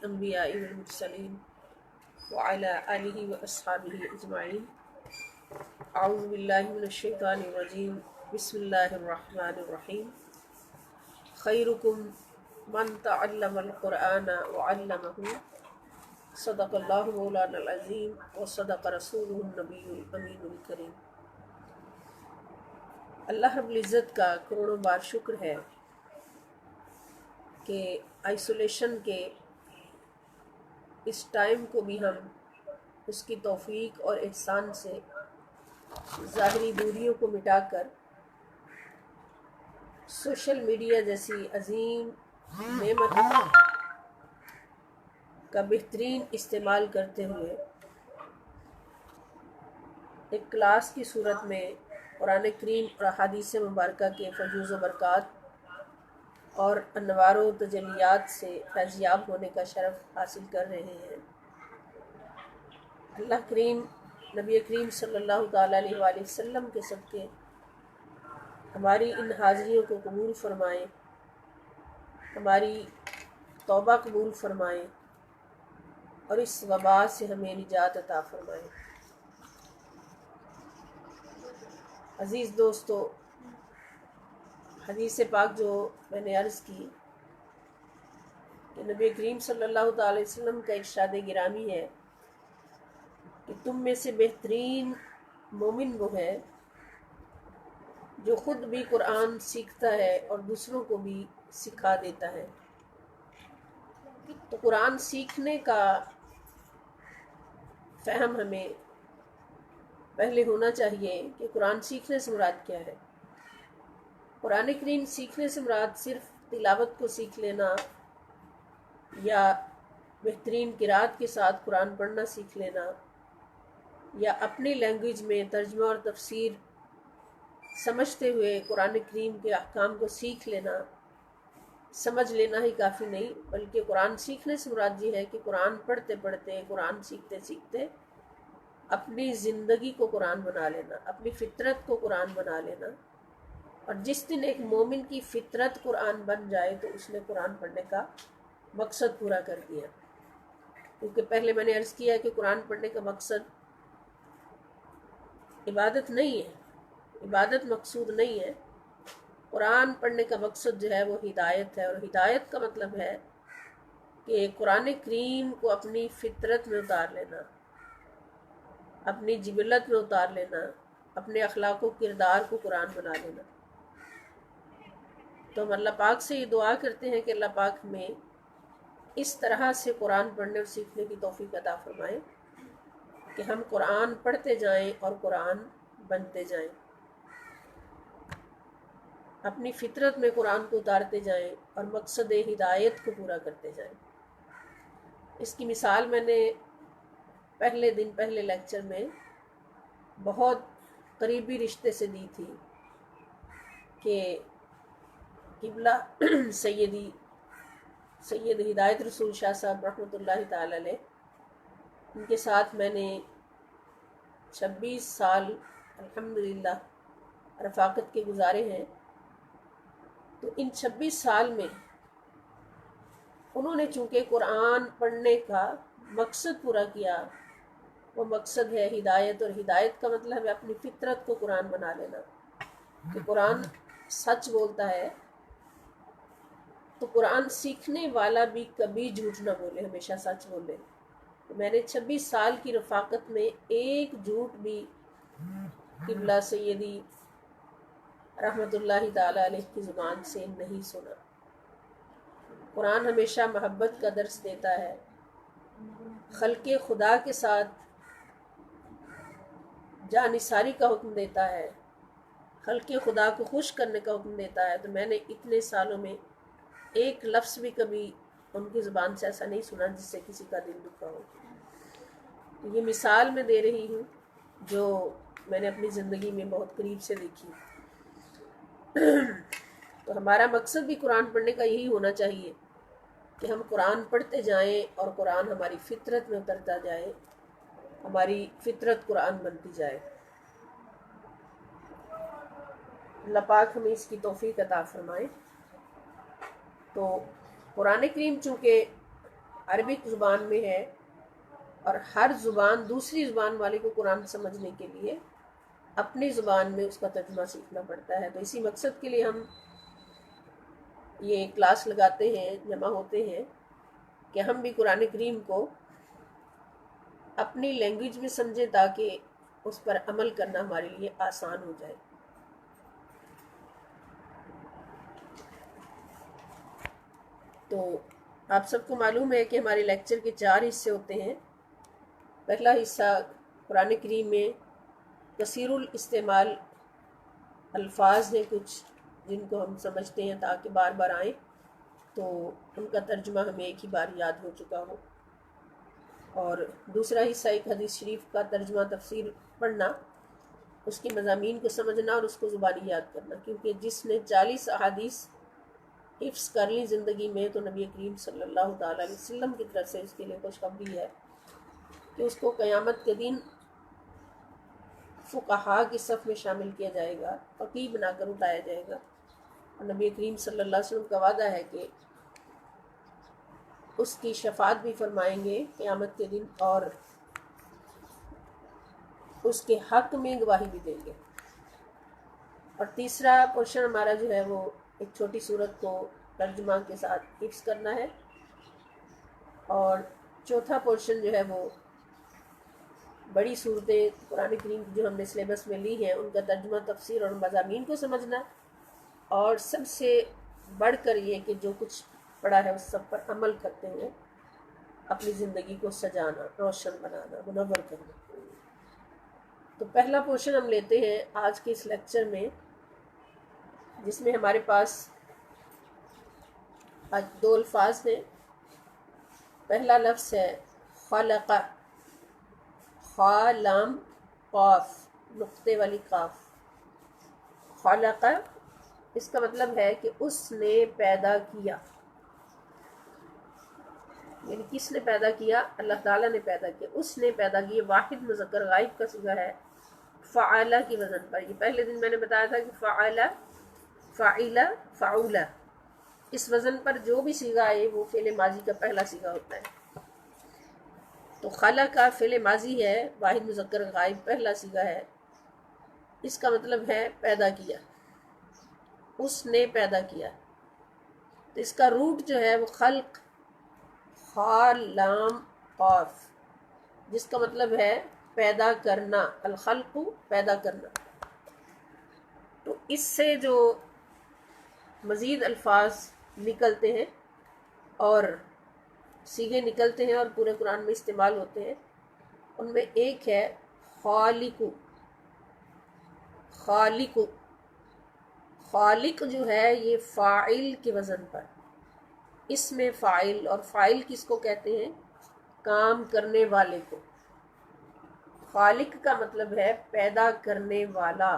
الأنبياء والمرسلين وعلى آله وأصحابه أجمعين. أعوذ بالله من الشيطان الرجيم. بسم الله الرحمن الرحيم. خيركم من تعلم القرآن وعلمه. صدق الله مولانا العظيم وصدق رسوله النبي الأمين الكريم. اللہ رب العزت کا کروڑوں بار شکر ہے کہ آئسولیشن کے اس ٹائم کو بھی ہم اس کی توفیق اور احسان سے ظاہری دوریوں کو مٹا کر سوشل میڈیا جیسی عظیم نعمت کا بہترین استعمال کرتے ہوئے ایک کلاس کی صورت میں قرآن کریم اور احادیث مبارکہ کے فیوز و برکات اور انوار و تجلیات سے فیضیاب ہونے کا شرف حاصل کر رہے ہیں. اللہ کریم نبی کریم صلی اللہ تعالیٰ علیہ وآلہ وسلم کے صدقے ہماری ان حاضریوں کو قبول فرمائیں، ہماری توبہ قبول فرمائیں اور اس وبا سے ہمیں نجات عطا فرمائیں. عزیز دوستو، حدیث پاک جو میں نے عرض کی کہ نبی کریم صلی اللہ تعالی علیہ وسلم کا ارشاد گرامی ہے کہ تم میں سے بہترین مومن وہ ہے جو خود بھی قرآن سیکھتا ہے اور دوسروں کو بھی سکھا دیتا ہے. تو قرآن سیکھنے کا فہم ہمیں پہلے ہونا چاہیے کہ قرآن سیکھنے سے مراد کیا ہے. قرآن کریم سیکھنے سے مراد صرف تلاوت کو سیکھ لینا یا بہترین قرات کے ساتھ قرآن پڑھنا سیکھ لینا یا اپنی لینگویج میں ترجمہ اور تفسیر سمجھتے ہوئے قرآن کریم کے احکام کو سیکھ لینا، سمجھ لینا ہی کافی نہیں، بلکہ قرآن سیکھنے سے مراد یہ ہے کہ قرآن پڑھتے پڑھتے، قرآن سیکھتے سیکھتے اپنی زندگی کو قرآن بنا لینا، اپنی فطرت کو قرآن بنا لینا. اور جس دن ایک مومن کی فطرت قرآن بن جائے تو اس نے قرآن پڑھنے کا مقصد پورا کر دیا. کیونکہ پہلے میں نے عرض کیا کہ قرآن پڑھنے کا مقصد عبادت نہیں ہے، عبادت مقصود نہیں ہے. قرآن پڑھنے کا مقصد جو ہے وہ ہدایت ہے، اور ہدایت کا مطلب ہے کہ قرآن کریم کو اپنی فطرت میں اتار لینا، اپنی جبلت میں اتار لینا، اپنے اخلاق و کردار کو قرآن بنا لینا. تو ہم اللہ پاک سے یہ دعا کرتے ہیں کہ اللہ پاک ہمیں اس طرح سے قرآن پڑھنے اور سیکھنے کی توفیق عطا فرمائے کہ ہم قرآن پڑھتے جائیں اور قرآن بنتے جائیں، اپنی فطرت میں قرآن کو اتارتے جائیں اور مقصد ہدایت کو پورا کرتے جائیں. اس کی مثال میں نے پہلے لیکچر میں بہت قریبی رشتے سے دی تھی کہ قبلہ سید ہدایت رسول شاہ صاحب رحمۃ اللہ تعالی علیہ، ان کے ساتھ میں نے 26 سال الحمدللہ رفاقت کے گزارے ہیں. تو ان 26 سال میں انہوں نے چونکہ قرآن پڑھنے کا مقصد پورا کیا، وہ مقصد ہے ہدایت، اور ہدایت کا مطلب ہے اپنی فطرت کو قرآن بنا لینا. کہ قرآن سچ بولتا ہے تو قرآن سیکھنے والا بھی کبھی جھوٹ نہ بولے، ہمیشہ سچ بولے. میں نے 26 سال کی رفاقت میں ایک جھوٹ بھی قبلہ سیدی رحمۃ اللہ تعالی علیہ کی زبان سے نہیں سنا. قرآن ہمیشہ محبت کا درس دیتا ہے، خلق خدا کے ساتھ جانثاری کا حکم دیتا ہے، خلق خدا کو خوش کرنے کا حکم دیتا ہے. تو میں نے اتنے سالوں میں ایک لفظ بھی کبھی ان کی زبان سے ایسا نہیں سنا جس سے کسی کا دل دکھا ہو. تو یہ مثال میں دے رہی ہوں جو میں نے اپنی زندگی میں بہت قریب سے دیکھی. تو ہمارا مقصد بھی قرآن پڑھنے کا یہی ہونا چاہیے کہ ہم قرآن پڑھتے جائیں اور قرآن ہماری فطرت میں اترتا جائے، ہماری فطرت قرآن بنتی جائے. اللہ پاک ہمیں اس کی توفیق عطا فرمائے. تو قرآن کریم چونکہ عربک زبان میں ہے، اور ہر زبان دوسری زبان والے کو قرآن سمجھنے کے لیے اپنی زبان میں اس کا ترجمہ سیکھنا پڑتا ہے۔ تو اسی مقصد کے لیے ہم یہ کلاس لگاتے ہیں، جمع ہوتے ہیں، کہ ہم بھی قرآن کریم کو اپنی لینگویج میں سمجھیں تاکہ اس پر عمل کرنا ہمارے لیے آسان ہو جائے۔ تو آپ سب کو معلوم ہے کہ ہمارے لیکچر کے 4 حصے ہوتے ہیں۔ پہلا حصہ قرآن کریم میں کثیر الاستعمال الفاظ ہیں کچھ جن کو ہم سمجھتے ہیں تاکہ بار بار آئیں، تو ان کا ترجمہ ہمیں ایک ہی بار یاد ہو چکا ہو۔ اور دوسرا حصہ ایک حدیث شریف کا ترجمہ تفسیر پڑھنا، اس کی مضامین کو سمجھنا اور اس کو زبانی یاد کرنا، کیونکہ جس نے 40 احادیث حفظ کر لی زندگی میں تو نبی کریم صلی اللہ تعالیٰ علیہ وسلم کی طرف سے اس کے لیے خوشخبری ہے کہ اس کو قیامت کے دن فقہاء کی صف میں شامل کیا جائے گا، فقیہ بنا کر اٹھایا جائے گا، اور نبی کریم صلی اللہ علیہ وسلم کا وعدہ ہے کہ اس کی شفاعت بھی فرمائیں گے قیامت کے دن، اور اس کے حق میں گواہی بھی دیں گے۔ اور تیسرا پورشن ہمارا جو ہے وہ ایک چھوٹی سورت کو ترجمہ کے ساتھ حفظ کرنا ہے، اور چوتھا پورشن جو ہے وہ بڑی صورتیں قرآن کریم کی جو ہم نے سلیبس میں لی ہیں ان کا ترجمہ تفسیر اور مضامین کو سمجھنا، اور سب سے بڑھ کر یہ کہ جو کچھ پڑھا ہے اس سب پر عمل کرتے ہوئے اپنی زندگی کو سجانا، روشن بنانا، منور کرنا۔ تو پہلا پورشن ہم لیتے ہیں آج کے اس لیکچر میں، جس میں ہمارے پاس آج 2 الفاظ ہیں۔ پہلا لفظ ہے خلق، خا لام قاف نقطے والی قاف، خلق، اس کا مطلب ہے کہ اس نے پیدا کیا، یعنی کس نے پیدا کیا؟ اللہ تعالیٰ نے پیدا کیا، اس نے پیدا کیا۔ واحد مذکر غائب کا صیغہ ہے فعلہ کی وزن پر۔ یہ پہلے دن میں نے بتایا تھا کہ فعلہ، فعلہ، فعولہ، اس وزن پر جو بھی صیغہ آئے وہ فعل ماضی کا پہلا صیغہ ہوتا ہے۔ تو خلق کا فعل ماضی ہے، واحد مذکر غائب پہلا صیغہ ہے، اس کا مطلب ہے پیدا کیا، اس نے پیدا کیا۔ تو اس کا روٹ جو ہے وہ خلق، خا لام قاف، جس کا مطلب ہے پیدا کرنا، الخلق پیدا کرنا۔ تو اس سے جو مزید الفاظ نکلتے ہیں اور صیغے نکلتے ہیں اور پورے قرآن میں استعمال ہوتے ہیں، ان میں ایک ہے خالق۔ خالق، خالق جو ہے یہ فاعل کے وزن پر، اس میں فاعل، اور فاعل کس کو کہتے ہیں؟ کام کرنے والے کو۔ خالق کا مطلب ہے پیدا کرنے والا،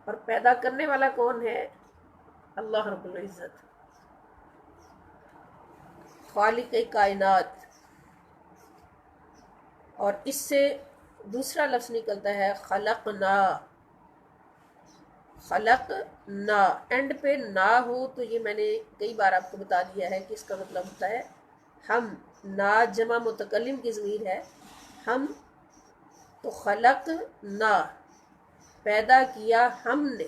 اور پیدا کرنے والا کون ہے؟ اللہ رب العزت، خالق کائنات۔ اور اس سے دوسرا لفظ نکلتا ہے خلقنا۔ خلقنا، اینڈ پہ نہ ہو تو یہ میں نے کئی بار آپ کو بتا دیا ہے کہ اس کا مطلب ہوتا ہے ہم، نا جمع متکلم کی ضمیر ہے، ہم، تو خلقنا پیدا کیا ہم نے،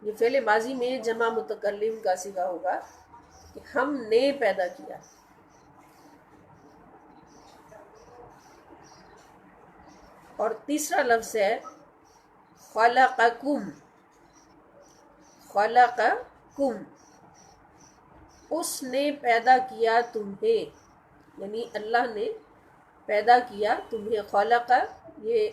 یہ فعل ماضی میں جمع متکلم کا صیغہ ہوگا کہ ہم نے پیدا کیا۔ اور تیسرا لفظ ہے خلقکم۔ خلقکم، اس نے پیدا کیا تمہیں، یعنی اللہ نے پیدا کیا تمہیں۔ خلق یہ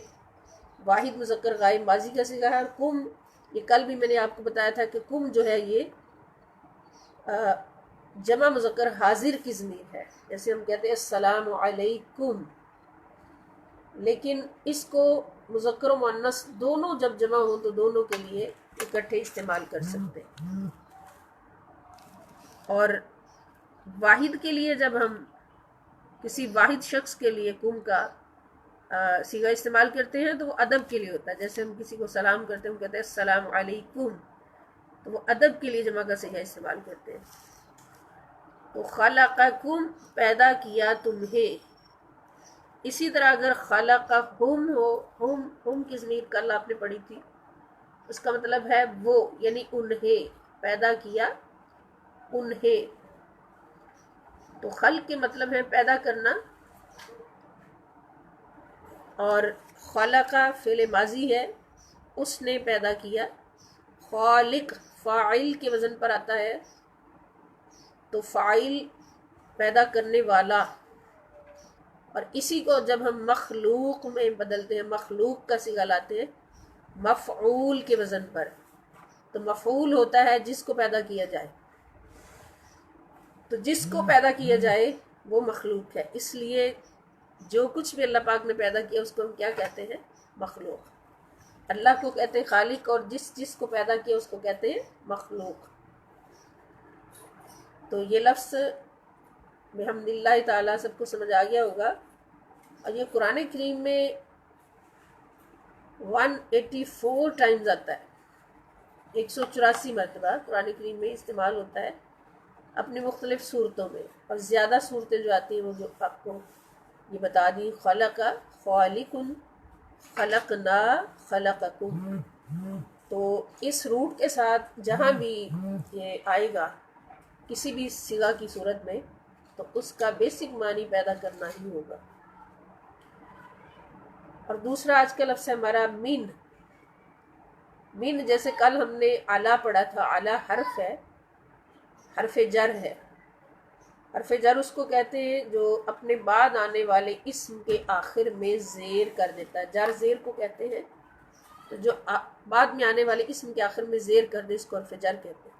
واحد مذکر غائب ماضی کا صیغہ ہے، اور کم، یہ کل بھی میں نے آپ کو بتایا تھا کہ کم جو ہے یہ جمع مذکر حاضر کی ضمیر ہے، جیسے ہم کہتے ہیں السلام علیکم، لیکن اس کو مذکر و مؤنث دونوں جب جمع ہو تو دونوں کے لیے اکٹھے استعمال کر سکتے ہیں۔ اور واحد کے لیے جب ہم کسی واحد شخص کے لیے کم کا صیغہ استعمال کرتے ہیں تو وہ ادب کے لیے ہوتا ہے، جیسے ہم کسی کو سلام کرتے ہیں، ہم کہتے ہیں السلام علیکم، تو وہ ادب کے لیے جمع کا صیغہ استعمال کرتے ہیں۔ تو خلقکم پیدا کیا تمہیں. اسی طرح اگر خلقہم ہو، ہم کی ضمیر کل آپ نے پڑھی تھی، اس کا مطلب ہے وہ، یعنی انہیں پیدا کیا انہیں. تو خلق کے مطلب ہے پیدا کرنا، اور خلق فعل ماضی ہے، اس نے پیدا کیا. خالق فاعل کے وزن پر آتا ہے، تو فاعل پیدا کرنے والا. اور اسی کو جب ہم مخلوق میں بدلتے ہیں، مخلوق کا صیغہ لاتے ہیں مفعول کے وزن پر، تو مفعول ہوتا ہے جس کو پیدا کیا جائے. تو جس کو پیدا کیا جائے وہ مخلوق ہے. اس لیے جو کچھ بھی اللہ پاک نے پیدا کیا اس کو ہم کیا کہتے ہیں؟ مخلوق. اللہ کو کہتے ہیں خالق، اور جس کو پیدا کیا اس کو کہتے ہیں مخلوق. تو یہ لفظ بحمد اللہ تعالیٰ سب کو سمجھ آ گیا ہوگا. اور یہ قرآن کریم میں 184 ٹائمز آتا ہے، 184 مرتبہ قرآن کریم میں استعمال ہوتا ہے اپنی مختلف صورتوں میں. اور زیادہ صورتیں جو آتی ہیں وہ جو آپ کو یہ بتا دی، خلق، خالقن، خلقنا، خلقکم. تو اس روٹ کے ساتھ جہاں بھی یہ آئے گا کسی بھی صیغہ کی صورت میں، تو اس کا بیسک معنی پیدا کرنا ہی ہوگا. اور دوسرا آج کا لفظ ہے ہمارا من. من جیسے کل ہم نے اعلیٰ پڑھا تھا، اعلیٰ حرف ہے، حرف جر ہے. حرف جر اس کو کہتے ہیں جو اپنے بعد آنے والے اسم کے آخر میں زیر کر دیتا ہے. جر زیر کو کہتے ہیں. تو جو بعد میں آنے والے اسم کے آخر میں زیر کر دے اس کو حرف جر کہتے ہیں.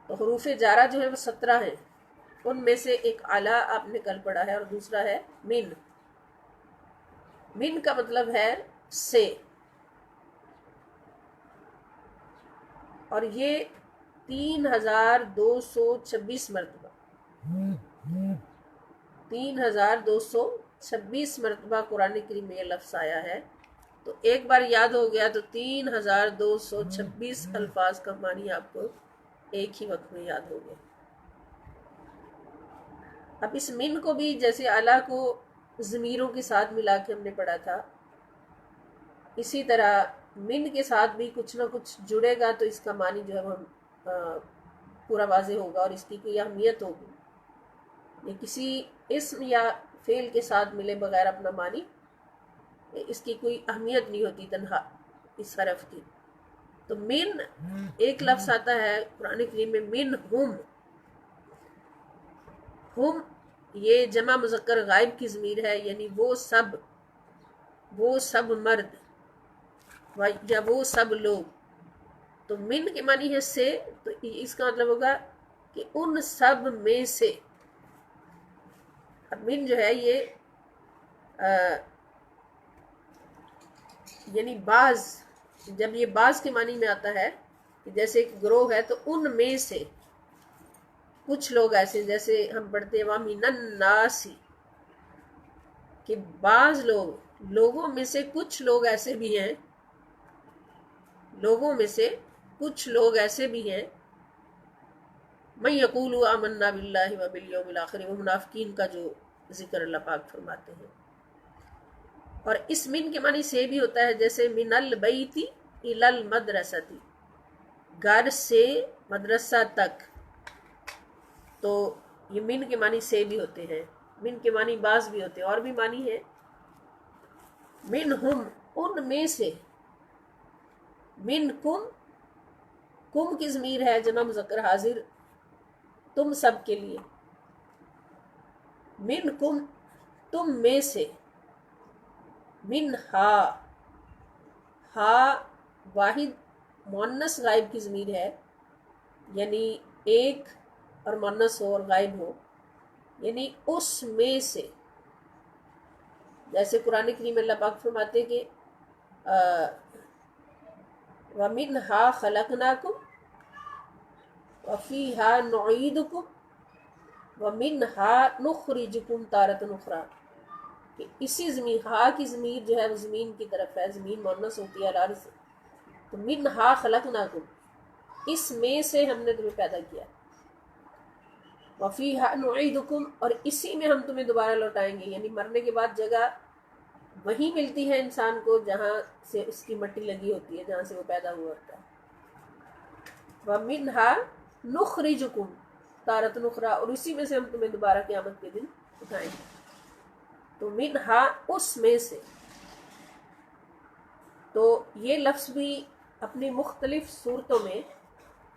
تو حروف جارہ جو ہے وہ 17 ہیں، ان میں سے ایک اعلیٰ آپ نے کل پڑھا ہے اور دوسرا ہے من. من کا مطلب ہے سے، اور یہ 3226 مرتبہ 3226 مرتبہ قرآن کریم میں یہ لفظ آیا ہے. تو ایک بار یاد ہو گیا تو 3226 الفاظ کا معنی آپ کو ایک ہی وقت میں یاد ہو گیا. اب اس من کو بھی جیسے اعلیٰ کو ضمیروں کے ساتھ ملا کے ہم نے پڑھا تھا، اسی طرح من کے ساتھ بھی کچھ نہ کچھ جڑے گا تو اس کا معنی جو ہے وہ پورا واضح ہوگا اور اس کی کوئی اہمیت ہوگی. یہ کسی اسم یا فعل کے ساتھ ملے بغیر اپنا معنی، اس کی کوئی اہمیت نہیں ہوتی تنہا اس حرف کی. تو من ایک لفظ آتا ہے قرآن کریم میں، من ہم. ہم یہ جمع مذکر غائب کی ضمیر ہے، یعنی وہ سب مرد یا وہ سب لوگ. تو من کے معنی ہے سے، تو اس کا مطلب ہوگا کہ ان سب میں سے. اب من جو ہے یہ یعنی بعض، جب یہ بعض کے معنی میں آتا ہے جیسے ایک گروہ ہے تو ان میں سے کچھ لوگ ایسے، جیسے ہم پڑھتے ہیں وَمِنَ النَّاسِ، کہ بعض لوگوں میں سے کچھ لوگ ایسے بھی ہیں، لوگوں میں سے کچھ لوگ ایسے بھی ہیں مَن يَقُولُ آمَنَّا بِاللَّهِ وَبِالْيَوْمِ الْآخِرِ، وہ منافقین کا جو ذکر اللہ پاک فرماتے ہیں. اور اس من کے معنی سے بھی ہوتا ہے، جیسے من البیت الی المدرسۃ، گھر سے مدرسہ تک. تو یہ من کے معنی سے بھی ہوتے ہیں، من کے معنی بعض بھی ہوتے ہیں، اور بھی معنی ہے. منہم ان میں سے، منکم کم کی ضمیر ہے جمع مذکر حاضر تم سب کے لیے. منکم تم میں سے، منہا ہا واحد مؤنث غائب کی ضمیر ہے، یعنی ایک اور مؤنث ہو اور غائب ہو، یعنی اس میں سے. جیسے قرآن کریم میں اللہ پاک فرماتے کہ وَمِنْهَا خَلَقْنَاكُمْ وَفِيهَا نُعِيدُكُمْ وَمِنْهَا نُخْرِجُكُمْ تَارَةً أُخْرَىٰ. کہ اسی زمین، ہا کی ضمیر جو ہے وہ زمین کی طرف ہے، زمین مؤنث ہوتی ہے الارض. تو منہا خلقناکم، اس میں سے ہم نے تمہیں پیدا کیا. وفیہا نعیدکم، اور اسی میں ہم تمہیں دوبارہ لوٹائیں گے، یعنی مرنے کے بعد جگہ وہی ملتی ہے انسان کو جہاں سے اس کی مٹی لگی ہوتی ہے، جہاں سے وہ پیدا ہوا ہوتا ہے۔ وَمِنْهَا نُخْرِجُكُمْ تَارَةً أُخْرَىٰ، اور اسی میں سے ہم تمہیں دوبارہ قیامت کے دن اٹھائیں گے۔ تو منہا، اس میں سے، تو یہ لفظ بھی اپنی مختلف صورتوں میں،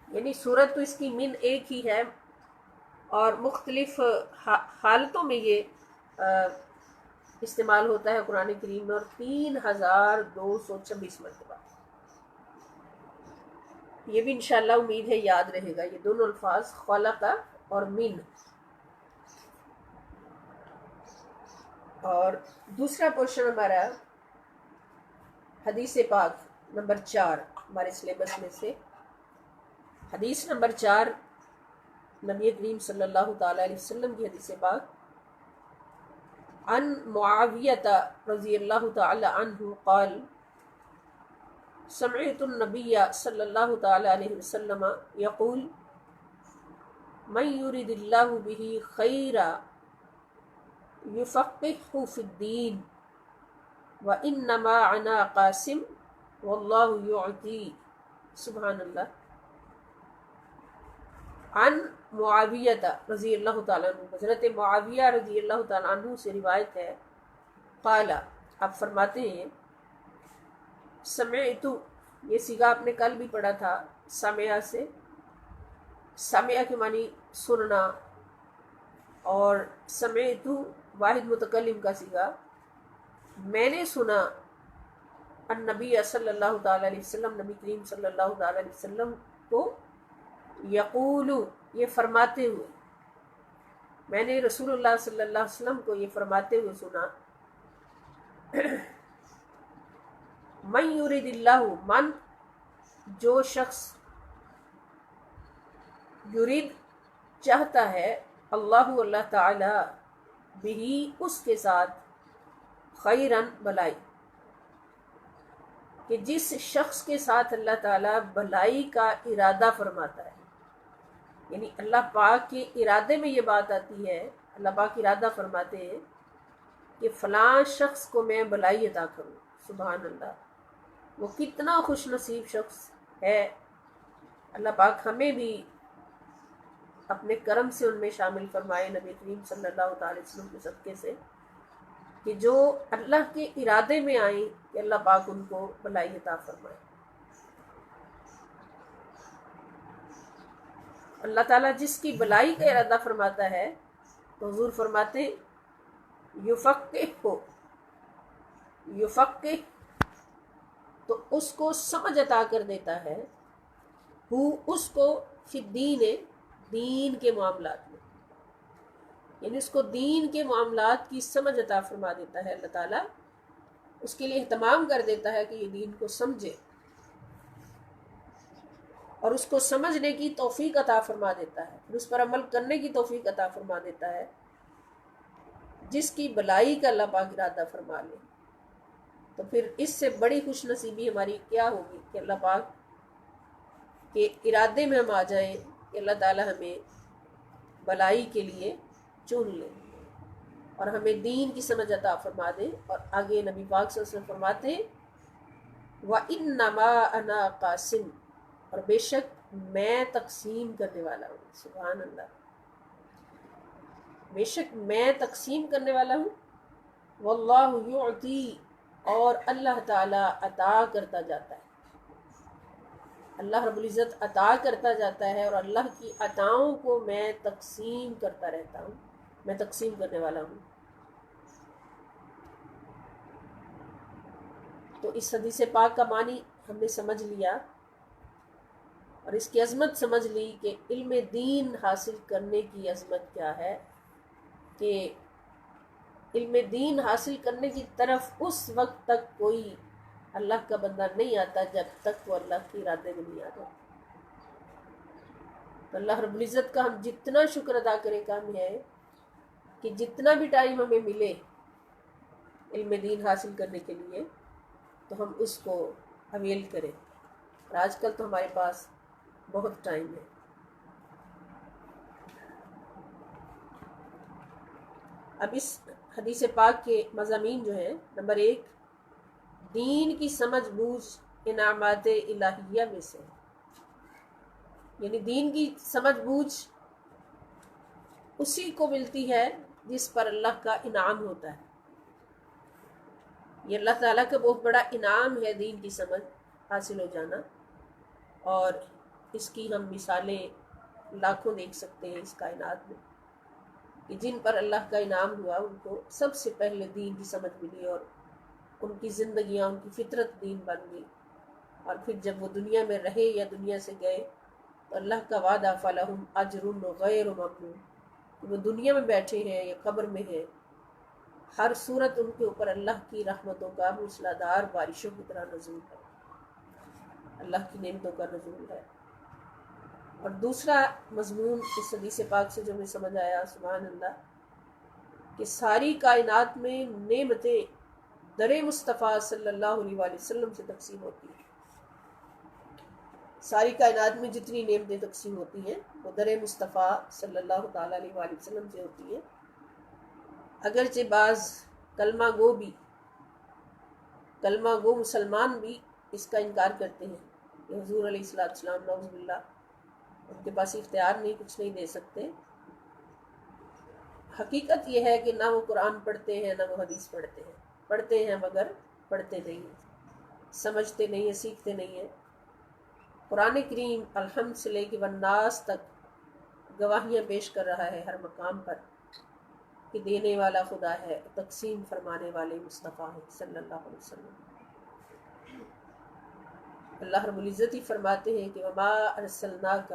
یعنی صورت تو اس کی من ایک ہی ہے، اور مختلف حالتوں میں یہ استعمال ہوتا ہے قرآن کریم میں، اور 3226 مرتبہ۔ یہ بھی انشاءاللہ امید ہے یاد رہے گا، یہ دونوں الفاظ خلق اور من۔ اور دوسرا پورشن ہمارا حدیث پاک نمبر 4 ہمارے سلیبس میں سے، حدیث نمبر 4 نبی کریم صلی اللہ تعالی علیہ وسلم کی حدیث پاک، عن معاویہ رضی اللہ تعالی عنہ قال سمعت النبی صلی اللہ تعالی علیہ وسلم یقول من یرید اللہ بہ خیرا یفقہہ فی الدین وانما انا قاسم واللہ یعطی۔ سبحان اللہ۔ عن معاویہ رضی اللہ تعالیٰ عنہ، حضرت معاویہ رضی اللہ تعالیٰ عنہ سے روایت ہے، قال، آپ فرماتے ہیں، سمعت، یہ صیغہ آپ نے کل بھی پڑھا تھا، سمع سے، سمع کے معنی سننا، اور سمعت واحد متکلم کا صیغہ، میں نے سنا، النبی صلی اللہ تعالی علیہ وسلم، نبی کریم صلی اللہ تعالی علیہ وسلم کو، یقول، یہ فرماتے ہوئے، میں نے رسول اللہ صلی اللہ علیہ وسلم کو یہ فرماتے ہوئے سنا، من یرید اللہ، من، جو شخص، یرید، چاہتا ہے، اللہ، اللہ تعالی، بہی، اس کے ساتھ، خیرن، بلائی، کہ جس شخص کے ساتھ اللہ تعالیٰ بھلائی کا ارادہ فرماتا ہے، یعنی اللہ پاک کے ارادے میں یہ بات آتی ہے، اللہ پاک ارادہ فرماتے ہیں کہ فلاں شخص کو میں بھلائی عطا کروں۔ سبحان اللہ، وہ کتنا خوش نصیب شخص ہے۔ اللہ پاک ہمیں بھی اپنے کرم سے ان میں شامل فرمائے، نبی کریم صلی اللہ تعالی وسلم کے صدقے سے، کہ جو اللہ کے ارادے میں آئیں کہ اللہ پاک ان کو بھلائی عطا فرمائے۔ اللہ تعالیٰ جس کی بھلائی کا ارادہ فرماتا ہے تو حضور فرماتے ہیں یفقہ، تو اس کو سمجھ عطا کر دیتا ہے، اس کو فی الدین، دین کے معاملات میں، یعنی اس کو دین کے معاملات کی سمجھ عطا فرما دیتا ہے اللہ تعالیٰ، اس کے لیے اہتمام کر دیتا ہے کہ یہ دین کو سمجھے، اور اس کو سمجھنے کی توفیق عطا فرما دیتا ہے، پھر اس پر عمل کرنے کی توفیق عطا فرما دیتا ہے، جس کی بھلائی کا اللہ پاک ارادہ فرما لے۔ تو پھر اس سے بڑی خوش نصیبی ہماری کیا ہوگی کہ اللہ پاک کے ارادے میں ہم آ جائیں کہ اللہ تعالیٰ ہمیں بھلائی کے لیے چن لے اور ہمیں دین کی سمجھ عطا فرما دے۔ اور آگے نبی پاک صلی اللہ علیہ وسلم فرماتے ہیں، وَإِنَّمَا أَنَا قَاسِمٌ، اور بے شک میں تقسیم کرنے والا ہوں۔ سبحان اللہ، بے شک میں تقسیم کرنے والا ہوں، واللہ یعطی، اور اللہ تعالیٰ عطا کرتا جاتا ہے، اللہ رب العزت عطا کرتا جاتا ہے، اور اللہ کی عطاؤں کو میں تقسیم کرتا رہتا ہوں، میں تقسیم کرنے والا ہوں۔ تو اس حدیث پاک کا معنی ہم نے سمجھ لیا، اور اس کی عظمت سمجھ لی کہ علم دین حاصل کرنے کی عظمت کیا ہے، کہ علم دین حاصل کرنے کی طرف اس وقت تک کوئی اللہ کا بندہ نہیں آتا جب تک وہ اللہ کے ارادے میں نہیں آتا۔ تو اللہ رب العزت کا ہم جتنا شکر ادا کریں کام ہے کہ جتنا بھی ٹائم ہمیں ملے علم دین حاصل کرنے کے لیے تو ہم اس کو اویل کریں، اور آج کل تو ہمارے پاس بہت ٹائم ہے۔ اب اس حدیث پاک کے مضامین جو ہیں، نمبر 1، دین کی سمجھ بوجھ انعامات الہیہ میں سے، یعنی دین کی سمجھ بوجھ اسی کو ملتی ہے جس پر اللہ کا انعام ہوتا ہے۔ یہ اللہ تعالیٰ کا بہت بڑا انعام ہے دین کی سمجھ حاصل ہو جانا، اور اس کی ہم مثالیں لاکھوں دیکھ سکتے ہیں اس کائنات میں، کہ جن پر اللہ کا انعام ہوا ان کو سب سے پہلے دین کی سمجھ ملی، اور ان کی زندگیاں، ان کی فطرت دین بن گئی، اور پھر جب وہ دنیا میں رہے یا دنیا سے گئے تو اللہ کا وعدہ فَلَهُمْ أَجْرٌ غَيْرُ مَمْنُونٍ، کہ وہ دنیا میں بیٹھے ہیں یا قبر میں ہیں، ہر صورت ان کے اوپر اللہ کی رحمتوں کا موسلادھار بارشوں کی طرح نزول ہے، اللہ کی نعمتوں کا نزول ہے۔ اور دوسرا مضمون اس حدیث پاک سے جو میں سمجھ آیا، سبحان اللہ، کہ ساری کائنات میں نعمتیں در مصطفیٰ صلی اللہ علیہ وآلہ وسلم سے تقسیم ہوتی ہیں۔ ساری کائنات میں جتنی نعمتیں تقسیم ہوتی ہیں وہ در مصطفیٰ صلی اللہ تعالیٰ علیہ وآلہ وسلم سے ہوتی ہیں۔ اگرچہ بعض کلمہ گو مسلمان بھی اس کا انکار کرتے ہیں کہ حضور علیہ السلام نعوذ باللہ ان کے پاس اختیار نہیں، کچھ نہیں دے سکتے۔ حقیقت یہ ہے کہ نہ وہ قرآن پڑھتے ہیں نہ وہ حدیث پڑھتے ہیں، پڑھتے ہیں مگر پڑھتے نہیں ہیں، سمجھتے نہیں ہیں، سیکھتے نہیں ہیں۔ قرآن کریم الحمد سے لے کے والناس تک گواہیاں پیش کر رہا ہے ہر مقام پر کہ دینے والا خدا ہے، تقسیم فرمانے والے مصطفیٰ ہے صلی اللہ علیہ وسلم۔ اللہ رب العزت ہی فرماتے ہیں کہ وما ارسلناک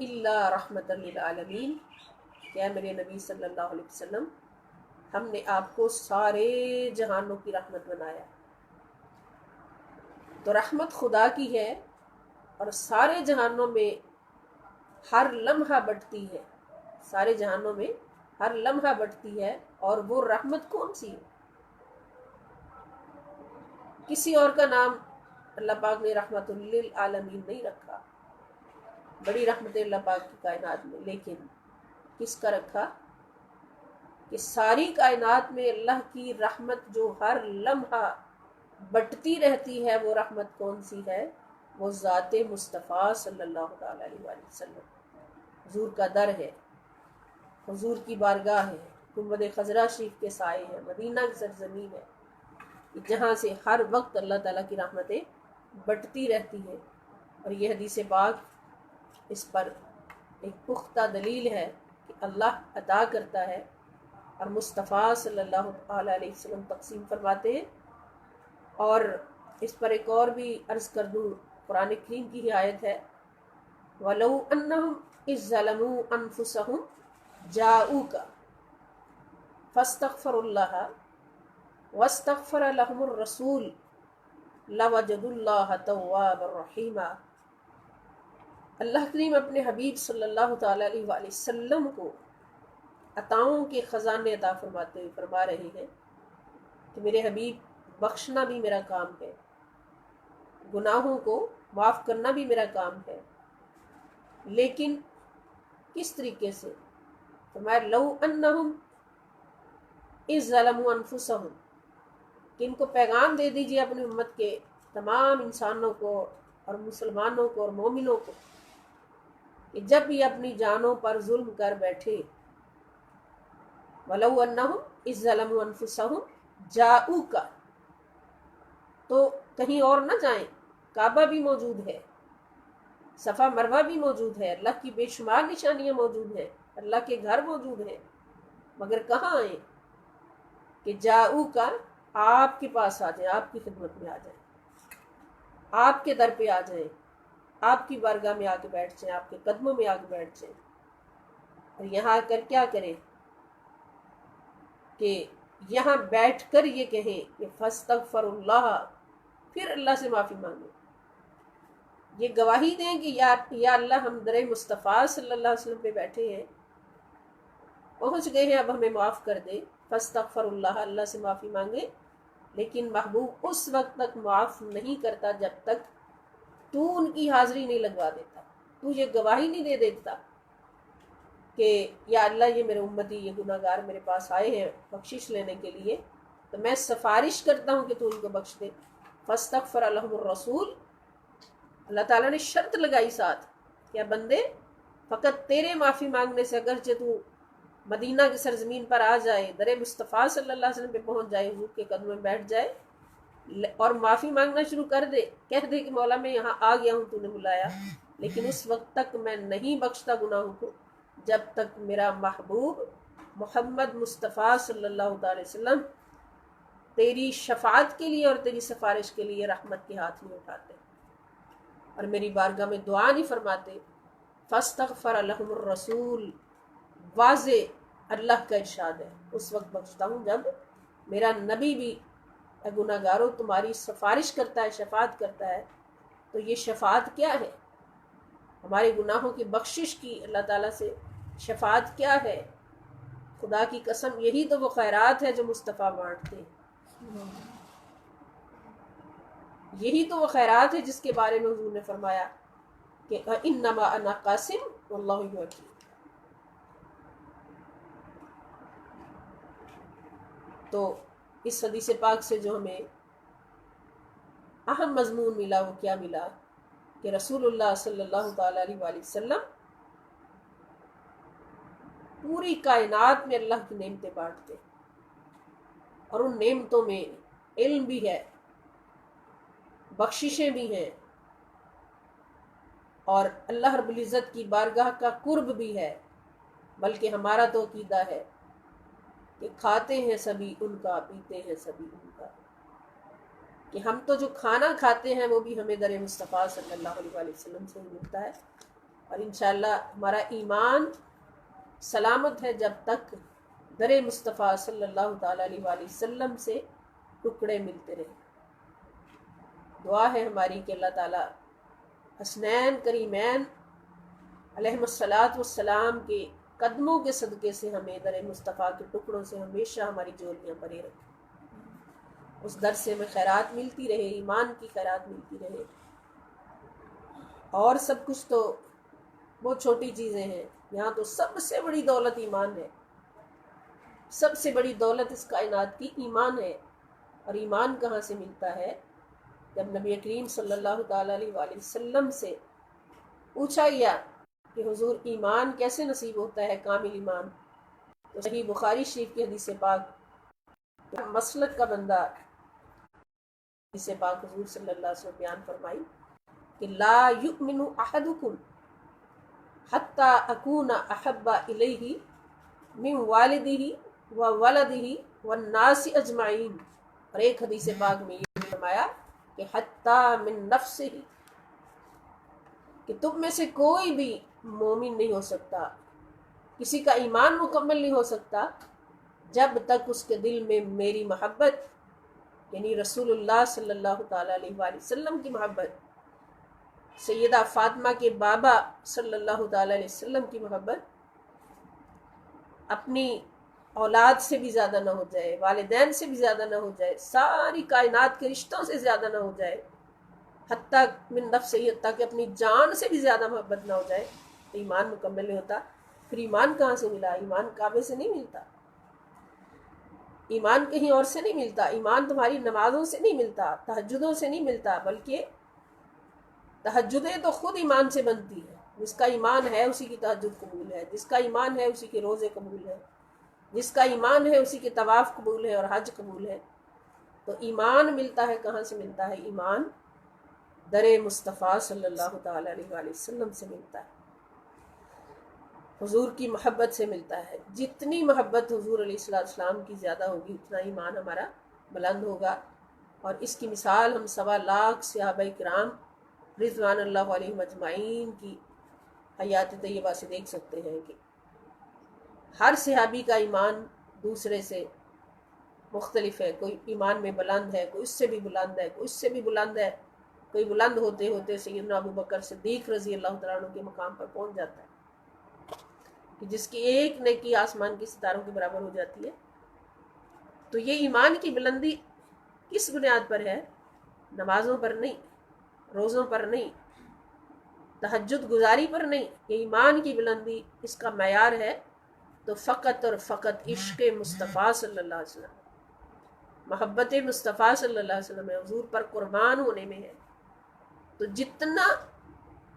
الا رحمۃ للعالمین، کیا میرے نبی صلی اللہ علیہ وسلم، ہم نے آپ کو سارے جہانوں کی رحمت بنایا۔ تو رحمت خدا کی ہے اور سارے جہانوں میں ہر لمحہ بٹتی ہے، سارے جہانوں میں ہر لمحہ بٹتی ہے، اور وہ رحمت کون سی ہے؟ کسی اور کا نام اللہ پاک نے رحمت للعالمین نہیں رکھا، بڑی رحمت اللہ پاک کی کائنات میں، لیکن کس کا رکھا کہ ساری کائنات میں اللہ کی رحمت جو ہر لمحہ بٹتی رہتی ہے، وہ رحمت کون سی ہے؟ وہ ذات مصطفیٰ صلی اللہ تعالیٰ علیہ وآلہ وسلم، حضور کا در ہے، حضور کی بارگاہ ہے، گنبد خضرا شریف کے سائے ہے، مدینہ کی سرزمین ہے، جہاں سے ہر وقت اللہ تعالیٰ کی رحمتیں بٹتی رہتی ہیں۔ اور یہ حدیث پاک اس پر ایک پختہ دلیل ہے کہ اللہ عطا کرتا ہے اور مصطفیٰ صلی اللہ علیہ وسلم تقسیم فرماتے ہیں۔ اور اس پر ایک اور بھی عرض کر دوں، قرآن کریم کی ہی آیت ہے، وَلَوْ أَنَّهُمْ إِذ ظَّلَمُوا أَنفُسَهُمْ جَاءُوكَ فَاسْتَغْفَرُوا اللَّهَ وَاسْتَغْفَرَ لَهُمُ الرَّسُولُ لَوَجَدُوا اللَّهَ تَوَّابًا رَحِيمًا۔ اللہ کریم اپنے حبیب صلی اللہ تعالیٰ علیہ وآلہ وسلم کو عطاؤں کے خزانے عطا فرماتے ہوئے فرما رہے ہیں کہ میرے حبیب، بخشنا بھی میرا کام ہے، گناہوں کو معاف کرنا بھی میرا کام ہے، لیکن کس طریقے سے؟ فرمایا لو انہم اذ ظلموا انفسہم، کہ ان کو پیغام دے دیجیے اپنی امت کے تمام انسانوں کو اور مسلمانوں کو اور مومنوں کو کہ جب بھی اپنی جانوں پر ظلم کر بیٹھے، وَلَوْ أَنَّهُمْ إِذْ ظَلَمُوا أَنفُسَهُمْ جَاءُوكَ، تو کہیں اور نہ جائیں، کعبہ بھی موجود ہے، صفا مروہ بھی موجود ہے، اللہ کی بے شمار نشانیاں موجود ہیں، اللہ کے گھر موجود ہیں، مگر کہاں آئیں کہ جاؤکا، آپ کے پاس آ جائیں، آپ کی خدمت میں آ جائیں، آپ کے در پہ آ جائیں، آپ کی بارگاہ میں آ کے بیٹھ جائیں، آپ کے قدموں میں آ کے بیٹھ جائیں، اور یہاں آ کر کیا کریں کہ یہاں بیٹھ کر یہ کہیں کہ فاستغفر اللہ، پھر اللہ سے معافی مانگیں، یہ گواہی دیں کہ یا اللہ ہم در مصطفیٰ صلی اللہ علیہ وسلم پہ بیٹھے ہیں، پہنچ گئے ہیں، اب ہمیں معاف کر دے، فاستغفر اللہ، اللہ سے معافی مانگے۔ لیکن محبوب اس وقت تک معاف نہیں کرتا جب تک تو ان کی حاضری نہیں لگوا دیتا، تو یہ گواہی نہیں دے دیتا کہ یا اللہ یہ میرے امتی یہ گناہ گار میرے پاس آئے ہیں بخشش لینے کے لیے، تو میں سفارش کرتا ہوں کہ تو ان کو بخش دے۔ فاستغفر لهم الرسول، اللہ تعالیٰ نے شرط لگائی ساتھ کہ بندے فقط تیرے معافی مانگنے سے، اگرچہ تو مدینہ کی سرزمین پر آ جائے، در مصطفیٰ صلی اللہ علیہ وسلم پہ پہنچ جائے، حضور کے قدم میں بیٹھ جائے اور معافی مانگنا شروع کر دے، کہہ دے کہ مولا میں یہاں آ گیا ہوں، تو نے بلایا، لیکن اس وقت تک میں نہیں بخشتا گناہوں کو جب تک میرا محبوب محمد مصطفیٰ صلی اللہ علیہ وسلم تیری شفاعت کے لیے اور تیری سفارش کے لیے رحمت کے ہاتھ نہیں اٹھاتے اور میری بارگاہ میں دعا نہیں فرماتے۔ فاستغفر لهم الرسول، واضح اللہ کا ارشاد ہے، اس وقت بخشتا ہوں جب میرا نبی بھی اے گناہ گاروں تمہاری سفارش کرتا ہے، شفاعت کرتا ہے۔ تو یہ شفاعت کیا ہے؟ ہمارے گناہوں کی بخشش کی اللہ تعالیٰ سے شفاعت کیا ہے؟ خدا کی قسم یہی تو وہ خیرات ہے جو مصطفیٰ بانٹتے ہیں، یہی تو وہ خیرات ہے جس کے بارے میں حضور نے فرمایا کہ انما انا قاسم واللہ یوکی۔ تو اس حدیث پاک سے جو ہمیں اہم مضمون ملا وہ کیا ملا کہ رسول اللہ صلی اللہ تعالیٰ علیہ وآلہ وسلم پوری کائنات میں اللہ کی نعمتیں بانٹتے، اور ان نعمتوں میں علم بھی ہے، بخششیں بھی ہیں، اور اللہ رب العزت کی بارگاہ کا قرب بھی ہے۔ بلکہ ہمارا تو عقیدہ ہے کہ کھاتے ہیں سبھی ان کا، پیتے ہیں سبھی ان کا، کہ ہم تو جو کھانا کھاتے ہیں وہ بھی ہمیں در مصطفیٰ صلی اللہ علیہ وآلہ وسلم سے ملتا ہے، اور انشاءاللہ ہمارا ایمان سلامت ہے جب تک در مصطفیٰ صلی اللہ تعالیٰ علیہ وآلہ وسلم سے ٹکڑے ملتے رہے۔ دعا ہے ہماری کہ اللہ تعالیٰ حسنین کریمین علیہم الصلاۃ والسلام کے قدموں کے صدقے سے ہمیں در مصطفیٰ کے ٹکڑوں سے ہمیشہ ہماری جولیاں بھرے رکھے، اس در سے ہمیں خیرات ملتی رہے، ایمان کی خیرات ملتی رہے، اور سب کچھ تو وہ چھوٹی چیزیں ہیں، یہاں تو سب سے بڑی دولت ایمان ہے، سب سے بڑی دولت اس کائنات کی ایمان ہے۔ اور ایمان کہاں سے ملتا ہے؟ جب نبی کریم صلی اللہ تعالیٰ علیہ وآلہ وسلم سے پوچھا گیا کہ حضور ایمان کیسے نصیب ہوتا ہے، کامل ایمان، تو صحیح بخاری شریف کی حدیث پاک مسلک کا بندہ حدیث پاک حضور صلی اللہ علیہ وسلم بیان فرمائی کہ لا یؤمن احدکم حتی اکون احب الیہ من والدہ وولدہ والناس اجمعین، اور ایک حدیث پاک میں یہ فرمایا کہ حتی من نفسہ، کہ تم میں سے کوئی بھی مومن نہیں ہو سکتا، کسی کا ایمان مکمل نہیں ہو سکتا جب تک اس کے دل میں میری محبت، یعنی رسول اللہ صلی اللہ تعالیٰ علیہ وآلہ وسلم کی محبت، سیدہ فاطمہ کے بابا صلی اللہ تعالیٰ علیہ وسلم کی محبت اپنی اولاد سے بھی زیادہ نہ ہو جائے، والدین سے بھی زیادہ نہ ہو جائے، ساری کائنات کے رشتوں سے زیادہ نہ ہو جائے، حتیٰ من نفس، حتیٰ کہ اپنی جان سے بھی زیادہ محبت نہ ہو جائے، تو ایمان مکمل نہیں ہوتا۔ پھر ایمان کہاں سے ملا؟ ایمان کعبے سے نہیں ملتا، ایمان کہیں اور سے نہیں ملتا، ایمان تمہاری نمازوں سے نہیں ملتا، تہجدوں سے نہیں ملتا، بلکہ تہجدیں تو خود ایمان سے بنتی ہے، جس کا ایمان ہے اسی کی تہجد قبول ہے، جس کا ایمان ہے اسی کے روزے قبول ہے، جس کا ایمان ہے اسی کے طواف قبول ہے اور حج قبول ہے۔ تو ایمان ملتا ہے کہاں سے ملتا ہے؟ ایمان در مصطفیٰ صلی اللہ تعالیٰ علیہ وآلہ وسلم سے ملتا ہے، حضور کی محبت سے ملتا ہے۔ جتنی محبت حضور علیہ السلام کی زیادہ ہوگی اتنا ایمان ہمارا بلند ہوگا، اور اس کی مثال ہم 1.25 لاکھ صحابہ کرام رضوان اللہ علیہم اجمعین کی حیات طیبہ سے دیکھ سکتے ہیں کہ ہر صحابی کا ایمان دوسرے سے مختلف ہے، کوئی ایمان میں بلند ہے، کوئی اس سے بھی بلند ہے، کوئی اس سے بھی بلند ہے، کوئی بلند ہوتے ہوتے سیدنا ابو بکر صدیق رضی اللہ تعالیٰ عنہ کے مقام پر پہنچ جاتا ہے کہ جس کی ایک نیکی آسمان کے ستاروں کے برابر ہو جاتی ہے۔ تو یہ ایمان کی بلندی کس بنیاد پر ہے؟ نمازوں پر نہیں، روزوں پر نہیں، تہجد گزاری پر نہیں، کہ ایمان کی بلندی اس کا معیار ہے تو فقط اور فقط عشق مصطفیٰ صلی اللہ علیہ وسلم، محبت مصطفیٰ صلی اللہ علیہ وسلم حضور پر قربان ہونے میں ہے۔ تو جتنا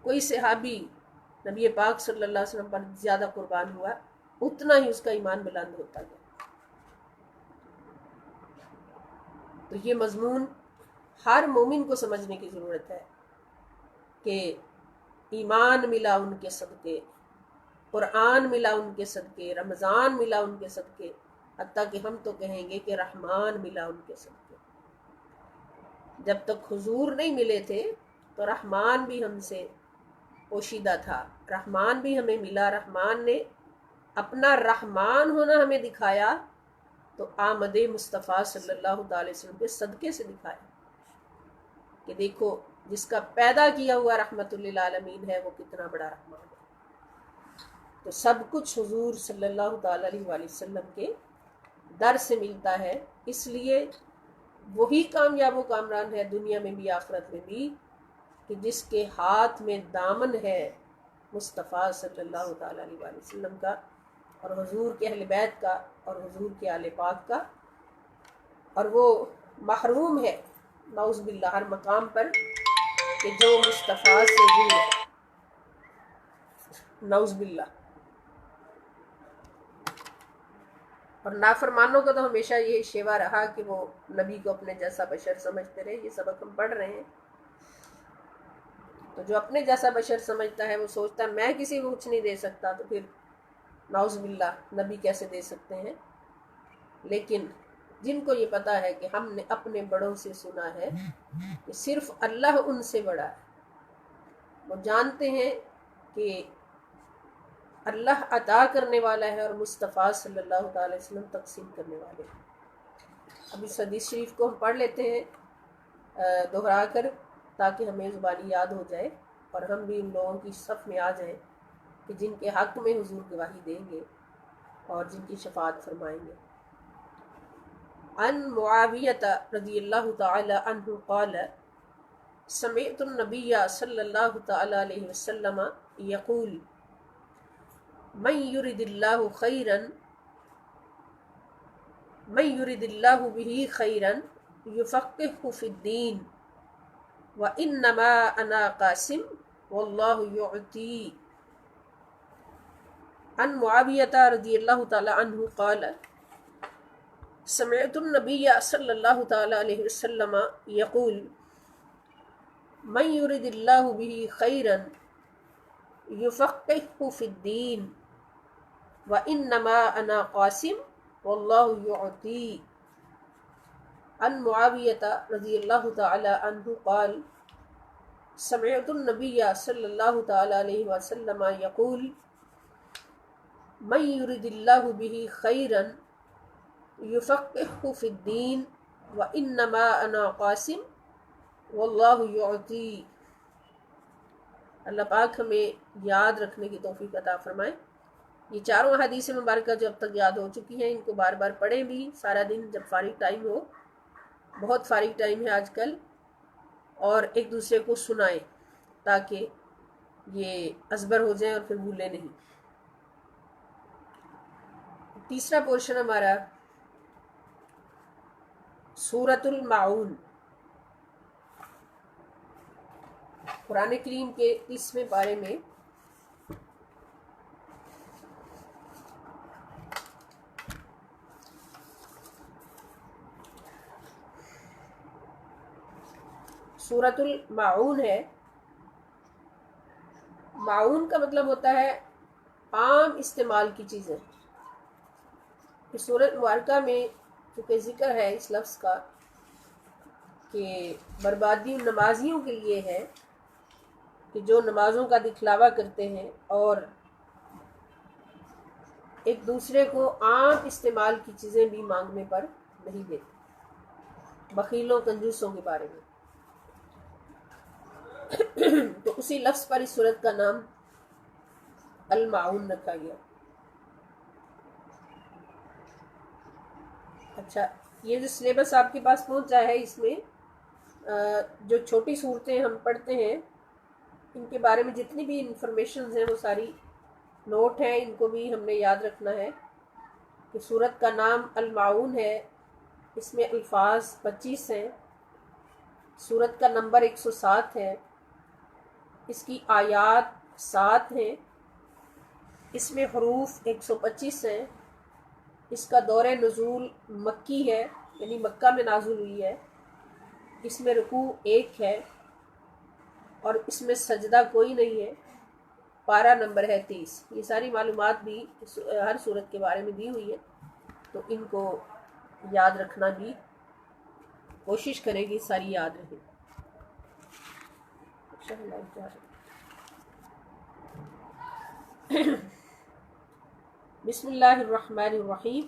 کوئی صحابی نبی پاک صلی اللہ علیہ وسلم پر زیادہ قربان ہوا اتنا ہی اس کا ایمان بلند ہوتا گیا۔ تو یہ مضمون ہر مومن کو سمجھنے کی ضرورت ہے کہ ایمان ملا ان کے صدقے، قرآن ملا ان کے صدقے، رمضان ملا ان کے صدقے، حتیٰ کہ ہم تو کہیں گے کہ رحمان ملا ان کے صدقے۔ جب تک حضور نہیں ملے تھے تو رحمان بھی ہم سے پوشیدہ تھا، رحمان بھی ہمیں ملا، رحمان نے اپنا رحمان ہونا ہمیں دکھایا تو آمد مصطفیٰ صلی اللہ علیہ وسلم کے صدقے سے دکھایا کہ دیکھو جس کا پیدا کیا ہوا رحمت للعالمین ہے وہ کتنا بڑا رحمان ہے۔ تو سب کچھ حضور صلی اللہ تعالی علیہ وآلہ وسلم کے در سے ملتا ہے، اس لیے وہی کامیاب و کامران ہے دنیا میں بھی آخرت میں بھی کہ جس کے ہاتھ میں دامن ہے مصطفیٰ صلی اللہ تعالی علیہ وآلہ وسلم کا اور حضور کے اہل بیت کا اور حضور کے آل پاک کا، اور وہ محروم ہے نعوذ باللہ ہر مقام پر کہ جو مصطفیٰ سے دور ہے، نعوذ باللہ۔ اور نافرمانوں کا تو ہمیشہ یہ شیوا رہا کہ وہ نبی کو اپنے جیسا بشر سمجھتے رہے۔ یہ سبق ہم پڑھ رہے ہیں۔ تو جو اپنے جیسا بشر سمجھتا ہے وہ سوچتا ہے میں کسی کو کچھ نہیں دے سکتا، تو پھر نعوذ باللہ نبی کیسے دے سکتے ہیں؟ لیکن جن کو یہ پتا ہے کہ ہم نے اپنے بڑوں سے سنا ہے کہ صرف اللہ ان سے بڑا ہے، وہ جانتے ہیں کہ اللہ عطا کرنے والا ہے اور مصطفیٰ صلی اللہ تعالی وسلم تقسیم کرنے والے ہیں۔ اب اس حدیث شریف کو ہم پڑھ لیتے ہیں دہرا کر تاکہ ہمیں زبانی یاد ہو جائے اور ہم بھی ان لوگوں کی صف میں آ جائیں کہ جن کے حق میں حضور گواہی دیں گے اور جن کی شفاعت فرمائیں گے۔ عن معاویہ رضی اللہ تعالی عنہ قال سمعت النبی صلی اللہ تعالی علیہ وسلم یقول من یرد اللہ خیرا به خیرا یفقهہ فی الدین وانما انا قاسم واللہ یعطی۔ عن معاویہ رضی اللہ تعالی عنہ قال سمعت النبی صلی اللہ تعالی علیہ وسلم یقول من یرد اللہ به خیرا یفقهہ فی الدین وانما انا قاسم واللہ یعطی۔ عن معاویہ رضی اللہ تعالی عنہ قال سمعت النبی صلی اللہ تعالی علیہ وسلم یقول من یرد اللہ به خیرا یفقهہ فی الدین وانما انا قاسم واللہ یعطی۔ اللہ پاک ہمیں یاد رکھنے کی توفیق عطا فرمائے۔ یہ چاروں حدیث مبارکہ جو اب تک یاد ہو چکی ہیں ان کو بار بار پڑھیں بھی سارا دن جب فارغ ٹائم ہو، بہت فارغ ٹائم ہے آج کل، اور ایک دوسرے کو سنائیں تاکہ یہ ازبر ہو جائیں اور پھر بھولے نہیں۔ تیسرا پورشن ہمارا سورۃ المعون، قرآن کریم کے 30ویں پارے میں سورۃ المعون ہے۔ معون کا مطلب ہوتا ہے عام استعمال کی چیزیں۔ اس سورۃ مبارکہ میں چونکہ ذکر ہے اس لفظ کا کہ بربادی نمازیوں کے لیے ہے کہ جو نمازوں کا دکھلاوا کرتے ہیں اور ایک دوسرے کو عام استعمال کی چیزیں بھی مانگنے پر نہیں دیتے، بخیلوں کنجوسوں کے بارے میں۔ تو اسی لفظ پر اس سورت کا نام المعون رکھا گیا۔ اچھا، یہ جو سلیبس آپ کے پاس پہنچا ہے اس میں جو چھوٹی صورتیں ہم پڑھتے ہیں ان کے بارے میں جتنی بھی انفارمیشنز ہیں وہ ساری نوٹ ہیں، ان کو بھی ہم نے یاد رکھنا ہے کہ سورت کا نام المعون ہے، اس میں الفاظ 25 ہیں، سورت کا نمبر 107 ہے، اس کی آیات 7 ہیں، اس میں حروف 125 ہیں، اس کا دور نزول مکی ہے، یعنی مکہ میں نازل ہوئی ہے، اس میں رکوع 1 ہے اور اس میں سجدہ کوئی نہیں ہے، پارہ نمبر ہے 30۔ یہ ساری معلومات بھی ہر صورت کے بارے میں دی ہوئی ہے، تو ان کو یاد رکھنا بھی کوشش کریں گی ساری یاد رہے۔ بسم اللہ الرحمن الرحیم،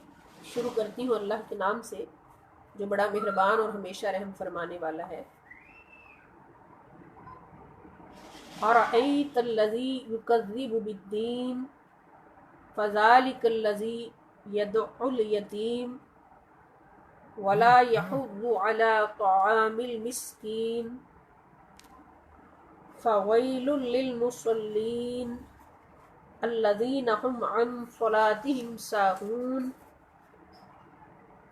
شروع کرتی ہوں اللہ کے نام سے جو بڑا مہربان اور ہمیشہ رحم فرمانے والا ہے۔ أَرَأَيْتَ الَّذِي يُكَذِّبُ بِالدِّينِ فَذَلِكَ الَّذِي يَدُعُّ الْيَتِيمَ وَلَا يَحُضُّ عَلَى طَعَامِ الْمِسْكِينِ فَوَيْلٌ لِّلْمُصَلِّينَ الَّذِينَ هُمْ عَنْ صَلَاتِهِمْ سَاهُونَ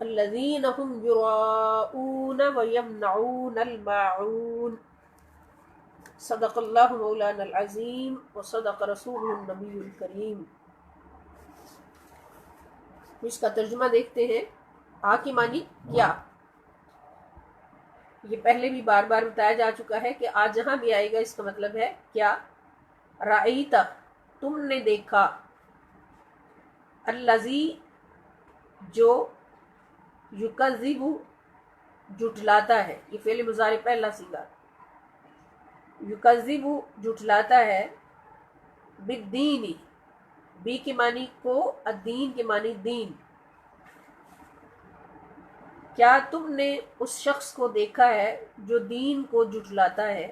الَّذِينَ هُمْ يُرَاءُونَ وَيَمْنَعُونَ الْمَاعُونَ۔ صدق اللہ مولانا العظیم وصدق رسولہ النبی الکریم۔ اس کا ترجمہ دیکھتے ہیں۔ آ کی معنی کیا، یہ پہلے بھی بار بار بتایا جا چکا ہے کہ آج جہاں بھی آئے گا اس کا مطلب ہے کیا۔ رأیتا تم نے دیکھا، الذی جو، یکذب جھٹلاتا ہے، یہ فعل مضارع پہلا صیغہ، یکذب جھٹلاتا ہے، بالدین، بی کے معنی کو، الدین کے معنی دین۔ کیا تم نے اس شخص کو دیکھا ہے جو دین کو جھٹلاتا ہے؟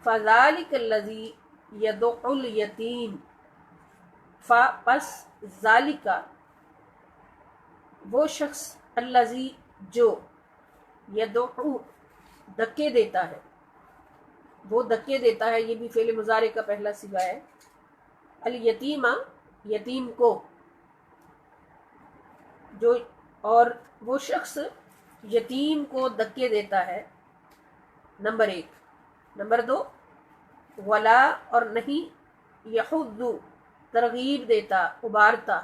فَذَلِكَ الَّذِي يَدُعُّ الْيَتِيمَ، پس ذالک وہ شخص، الذی جو، یدعو دھکے دیتا ہے، وہ دھکے دیتا ہے، یہ بھی فعل مضارع کا پہلا صیغہ ہے، الیتیمہ یتیم کو، جو، اور وہ شخص یتیم کو دھکے دیتا ہے، نمبر 1۔ نمبر 2، ولا اور نہیں، یحض ترغیب دیتا، ابارتا،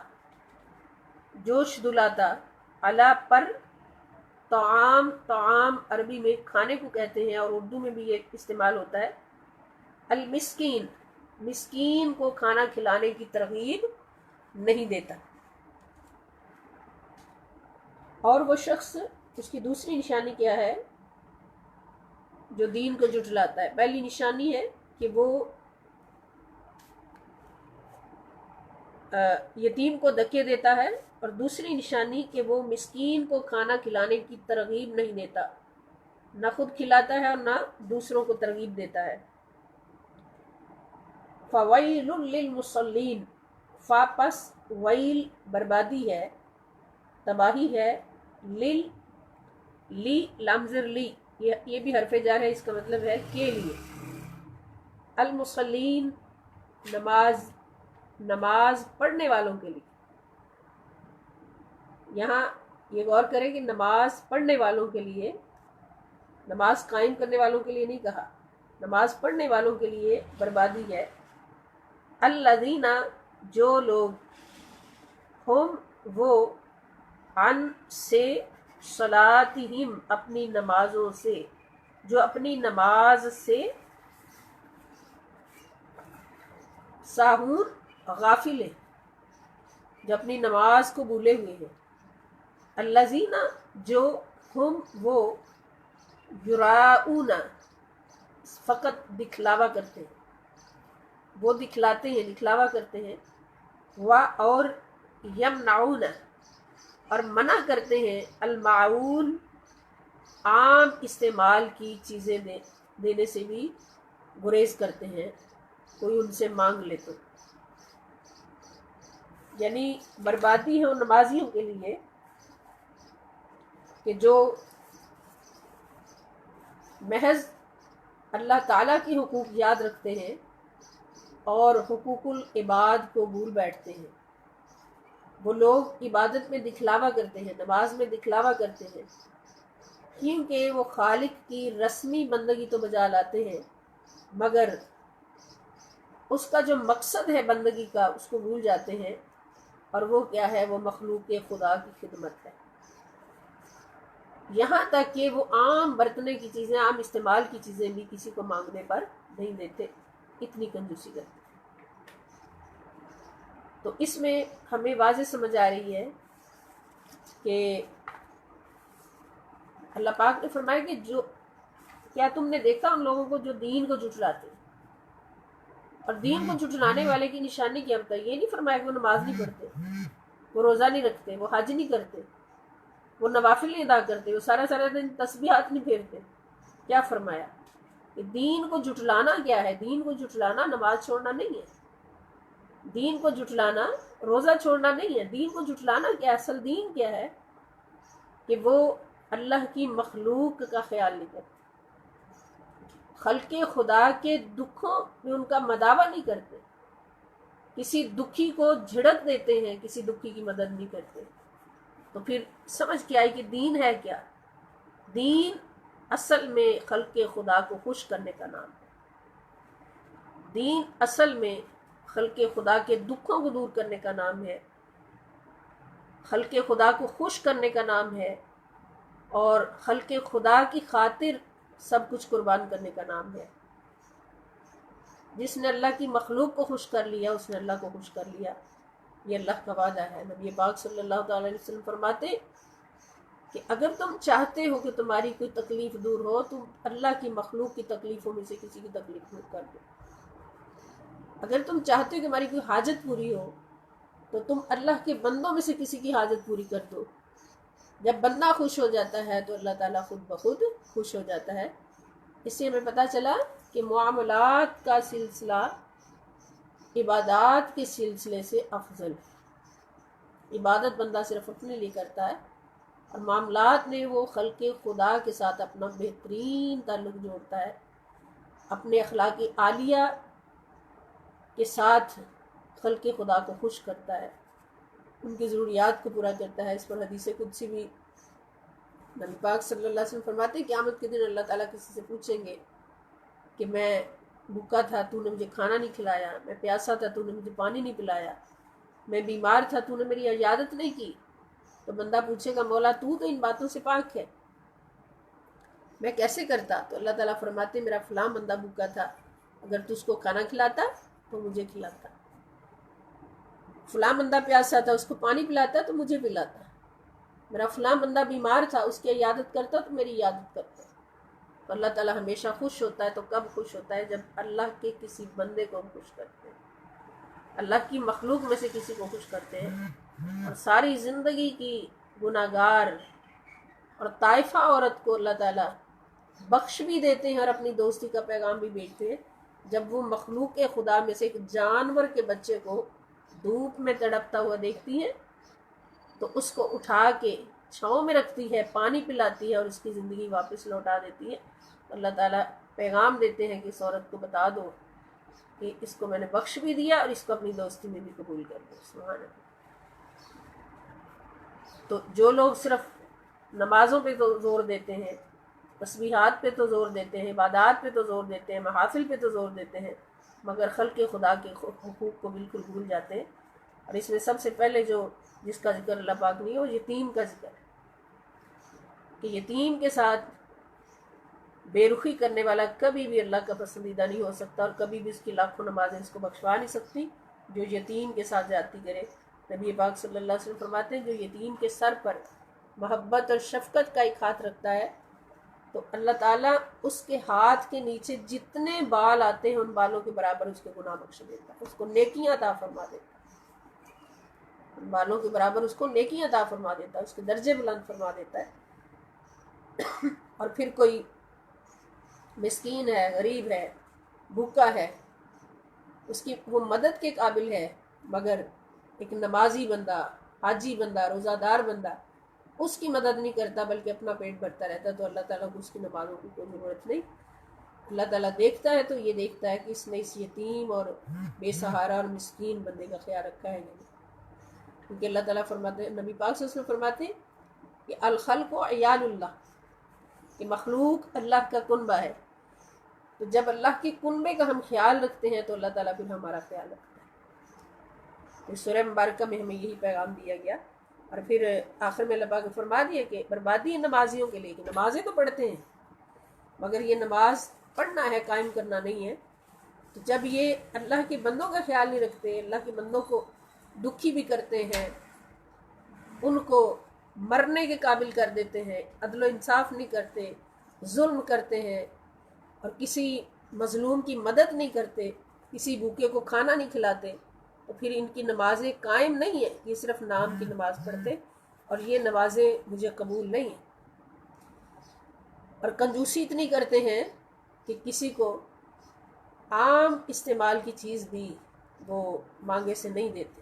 جوش دلاتا، علی پر، طعام، طعام عربی میں کھانے کو کہتے ہیں اور اردو میں بھی یہ استعمال ہوتا ہے، المسکین، مسکین کو کھانا کھلانے کی ترغیب نہیں دیتا۔ اور وہ شخص، اس کی دوسری نشانی کیا ہے جو دین کو جھٹلاتا ہے؟ پہلی نشانی ہے کہ وہ یتیم کو دھکے دیتا ہے، اور دوسری نشانی کہ وہ مسکین کو کھانا کھلانے کی ترغیب نہیں دیتا، نہ خود کھلاتا ہے اور نہ دوسروں کو ترغیب دیتا ہے۔ فویل للمصلین، فا پس ویل بربادی ہے، تباہی ہے، لی لامزر لی، یہ بھی حرف جر ہے، اس کا مطلب ہے کے لیے، المصلین نماز پڑھنے والوں کے لیے۔ یہاں یہ غور کریں کہ نماز پڑھنے والوں کے لیے، نماز قائم کرنے والوں کے لیے نہیں کہا، نماز پڑھنے والوں کے لیے بربادی ہے۔ الذین جو لوگ، ہم وہ، عن سے، صلاتہم اپنی نمازوں سے، جو اپنی نماز سے، ساہون غافل ہے، جو اپنی نماز کو بھولے ہوئے ہیں۔ الذین جو، ہم وہ، یراؤون فقط دکھلاوا کرتے ہیں، وہ دکھلاتے ہیں، دکھلاوا کرتے ہیں، اور یمنعون اور منع کرتے ہیں، الماعون عام استعمال کی چیزیں دینے سے بھی گریز کرتے ہیں، کوئی ان سے مانگ لے تو۔ یعنی بربادی ہے ان نمازیوں کے لیے کہ جو محض اللہ تعالیٰ کے حقوق یاد رکھتے ہیں اور حقوق العباد کو بھول بیٹھتے ہیں۔ وہ لوگ عبادت میں دکھلاوا کرتے ہیں، نماز میں دکھلاوا کرتے ہیں، کیونکہ وہ خالق کی رسمی بندگی تو بجا لاتے ہیں مگر اس کا جو مقصد ہے بندگی کا اس کو بھول جاتے ہیں، اور وہ کیا ہے؟ وہ مخلوق خدا کی خدمت ہے۔ یہاں تک کہ وہ عام برتنے کی چیزیں، عام استعمال کی چیزیں بھی کسی کو مانگنے پر نہیں دیتے، اتنی کنجوسی کرتے۔ تو اس میں ہمیں واضح سمجھ آ رہی ہے کہ اللہ پاک نے فرمایا کہ کیا تم نے دیکھا ان لوگوں کو جو دین کو جھٹلاتے ہیں؟ اور دین کو جھٹلانے والے کی نشانی کیا بتائی؟ یہ نہیں فرمایا کہ وہ نماز نہیں پڑھتے، وہ روزہ نہیں رکھتے، وہ حج نہیں کرتے، وہ نوافل نہیں ادا کرتے، وہ سارا دن تسبیحات نہیں پھیرتے۔ کیا فرمایا کہ دین کو جھٹلانا کیا ہے؟ دین کو جھٹلانا نماز چھوڑنا نہیں ہے، دین کو جھٹلانا روزہ چھوڑنا نہیں ہے، دین کو جھٹلانا کیا ہے؟ اصل دین کیا ہے؟ کہ وہ اللہ کی مخلوق کا خیال نہیں کرتے، خلق خدا کے دکھوں میں ان کا مداوع نہیں کرتے، کسی دکھی کو جھڑک دیتے ہیں، کسی دکھی کی مدد نہیں کرتے۔ تو پھر سمجھ کے آئی کہ دین ہے کیا؟ دین اصل میں خلق خدا کو خوش کرنے کا نام ہے، دین اصل میں خلق خدا کے دکھوں کو دور کرنے کا نام ہے، خلق خدا کو خوش کرنے کا نام ہے، اور خلق خدا کی خاطر سب کچھ قربان کرنے کا نام ہے۔ جس نے اللہ کی مخلوق کو خوش کر لیا اس نے اللہ کو خوش کر لیا، یہ اللہ کا وعدہ ہے۔ نبی پاک صلی اللہ تعالی علیہ وسلم فرماتے کہ اگر تم چاہتے ہو کہ تمہاری کوئی تکلیف دور ہو، تم اللہ کی مخلوق کی تکلیفوں میں سے کسی کی تکلیف دور کر دو۔ اگر تم چاہتے ہو کہ ہماری کوئی حاجت پوری ہو تو تم اللہ کے بندوں میں سے کسی کی حاجت پوری کر دو۔ جب بندہ خوش ہو جاتا ہے تو اللہ تعالیٰ خود بخود خوش ہو جاتا ہے۔ اس سے ہمیں پتہ چلا کہ معاملات کا سلسلہ عبادات کے سلسلے سے افضل ہے۔ عبادت بندہ صرف اپنے لیے کرتا ہے، اور معاملات میں وہ خلق خدا کے ساتھ اپنا بہترین تعلق جوڑتا ہے، اپنے اخلاق عالیہ کے ساتھ خلق خدا کو خوش کرتا ہے، ان کی ضروریات کو پورا کرتا ہے۔ اس پر حدیث قدسی بھی نبی پاک صلی اللہ علیہ وسلم فرماتے ہیں قیامت کے دن اللہ تعالیٰ کسی سے پوچھیں گے کہ میں بھوکا تھا تو نے مجھے کھانا نہیں کھلایا، میں پیاسا تھا تو نے مجھے پانی نہیں پلایا، میں بیمار تھا تو نے میری عیادت نہیں کی۔ تو بندہ پوچھے گا مولا تو ان باتوں سے پاک ہے، میں کیسے کرتا؟ تو اللہ تعالیٰ فرماتے میرا فلاں بندہ بھوکا تھا، اگر تو اس کو کھانا کھلاتا تو مجھے کھلاتا، فلاں بندہ پیاسا تھا اس کو پانی پلاتا تو مجھے پلاتا، میرا فلاں بندہ بیمار تھا اس کی عیادت کرتا تو میری عیادت کرتا۔ تو اللہ تعالیٰ ہمیشہ خوش ہوتا ہے۔ تو کب خوش ہوتا ہے؟ جب اللہ کے کسی بندے کو ہم خوش کرتے ہیں، اللہ کی مخلوق میں سے کسی کو خوش کرتے ہیں، اور ساری زندگی کی گناہگار اور طائفہ عورت کو اللہ تعالیٰ بخش بھی دیتے ہیں اور اپنی دوستی کا پیغام بھی بھیجتے ہیں۔ جب وہ مخلوق خدا میں سے ایک جانور کے بچے کو دھوپ میں تڑپتا ہوا دیکھتی ہے تو اس کو اٹھا کے چھاؤں میں رکھتی ہے، پانی پلاتی ہے اور اس کی زندگی واپس لوٹا دیتی ہے۔ اللہ تعالیٰ پیغام دیتے ہیں کہ اس عورت کو بتا دو کہ اس کو میں نے بخش بھی دیا اور اس کو اپنی دوستی میں بھی قبول کر دو۔ سبحان اللہ۔ تو جو لوگ صرف نمازوں پہ تو زور دیتے ہیں، تسبیحات پہ تو زور دیتے ہیں، عبادات پہ تو زور دیتے ہیں، محافل پہ تو زور دیتے ہیں، مگر خلق خدا کے حقوق کو بالکل بھول جاتے ہیں۔ اور اس میں سب سے پہلے جس کا ذکر اللہ پاک نہیں وہ یتیم کا ذکر ہے، کہ یتیم کے ساتھ بے رخی کرنے والا کبھی بھی اللہ کا پسندیدہ نہیں ہو سکتا، اور کبھی بھی اس کی لاکھوں نمازیں اس کو بخشوا نہیں سکتی جو یتیم کے ساتھ زیادتی کرے۔ نبی پاک صلی اللہ علیہ وسلم فرماتے ہیں جو یتیم کے سر پر محبت اور شفقت کا ایک ہاتھ رکھتا ہے تو اللہ تعالیٰ اس کے ہاتھ کے نیچے جتنے بال آتے ہیں ان بالوں کے برابر اس کے گناہ بخش دیتا ہے، اس کو نیکیاں عطا فرما دیتا ہے، ان بالوں کے برابر اس کو نیکیاں عطا فرما دیتا ہے، اس کے درجے بلند فرما دیتا ہے۔ اور پھر کوئی مسکین ہے، غریب ہے، بھوکا ہے، اس کی وہ مدد کے قابل ہے، مگر ایک نمازی بندہ، حاجی بندہ، روزہ دار بندہ اس کی مدد نہیں کرتا بلکہ اپنا پیٹ بھرتا رہتا، تو اللہ تعالیٰ کو اس کی نمازوں کی کوئی ضرورت نہیں۔ اللہ تعالیٰ دیکھتا ہے تو یہ دیکھتا ہے کہ اس نے اس یتیم اور بے سہارا اور مسکین بندے کا خیال رکھا ہے نہیں. کیونکہ اللہ تعالیٰ فرماتے ہیں، نبی پاک صلی اللہ علیہ وسلم فرماتے ہیں کہ الخلق و عیال اللہ، کہ مخلوق اللہ کا کنبہ ہے. تو جب اللہ کے کنبے کا ہم خیال رکھتے ہیں تو اللہ تعالیٰ پھر ہمارا خیال رکھتا ہے. اس سورہ مبارکہ میں ہمیں یہی پیغام دیا گیا. اور پھر آخر میں اللہ پاک نے فرما دیا کہ بربادی ہے نمازیوں کے لیے، کہ نمازیں تو پڑھتے ہیں مگر یہ نماز پڑھنا ہے، قائم کرنا نہیں ہے. تو جب یہ اللہ کے بندوں کا خیال نہیں رکھتے، اللہ کے بندوں کو دکھی بھی کرتے ہیں، ان کو مرنے کے قابل کر دیتے ہیں، عدل و انصاف نہیں کرتے، ظلم کرتے ہیں، اور کسی مظلوم کی مدد نہیں کرتے، کسی بھوکے کو کھانا نہیں کھلاتے، تو پھر ان کی نمازیں قائم نہیں ہیں. یہ صرف نام کی نماز پڑھتے اور یہ نمازیں مجھے قبول نہیں ہیں. اور کنجوسی اتنی کرتے ہیں کہ کسی کو عام استعمال کی چیز بھی وہ مانگے سے نہیں دیتے.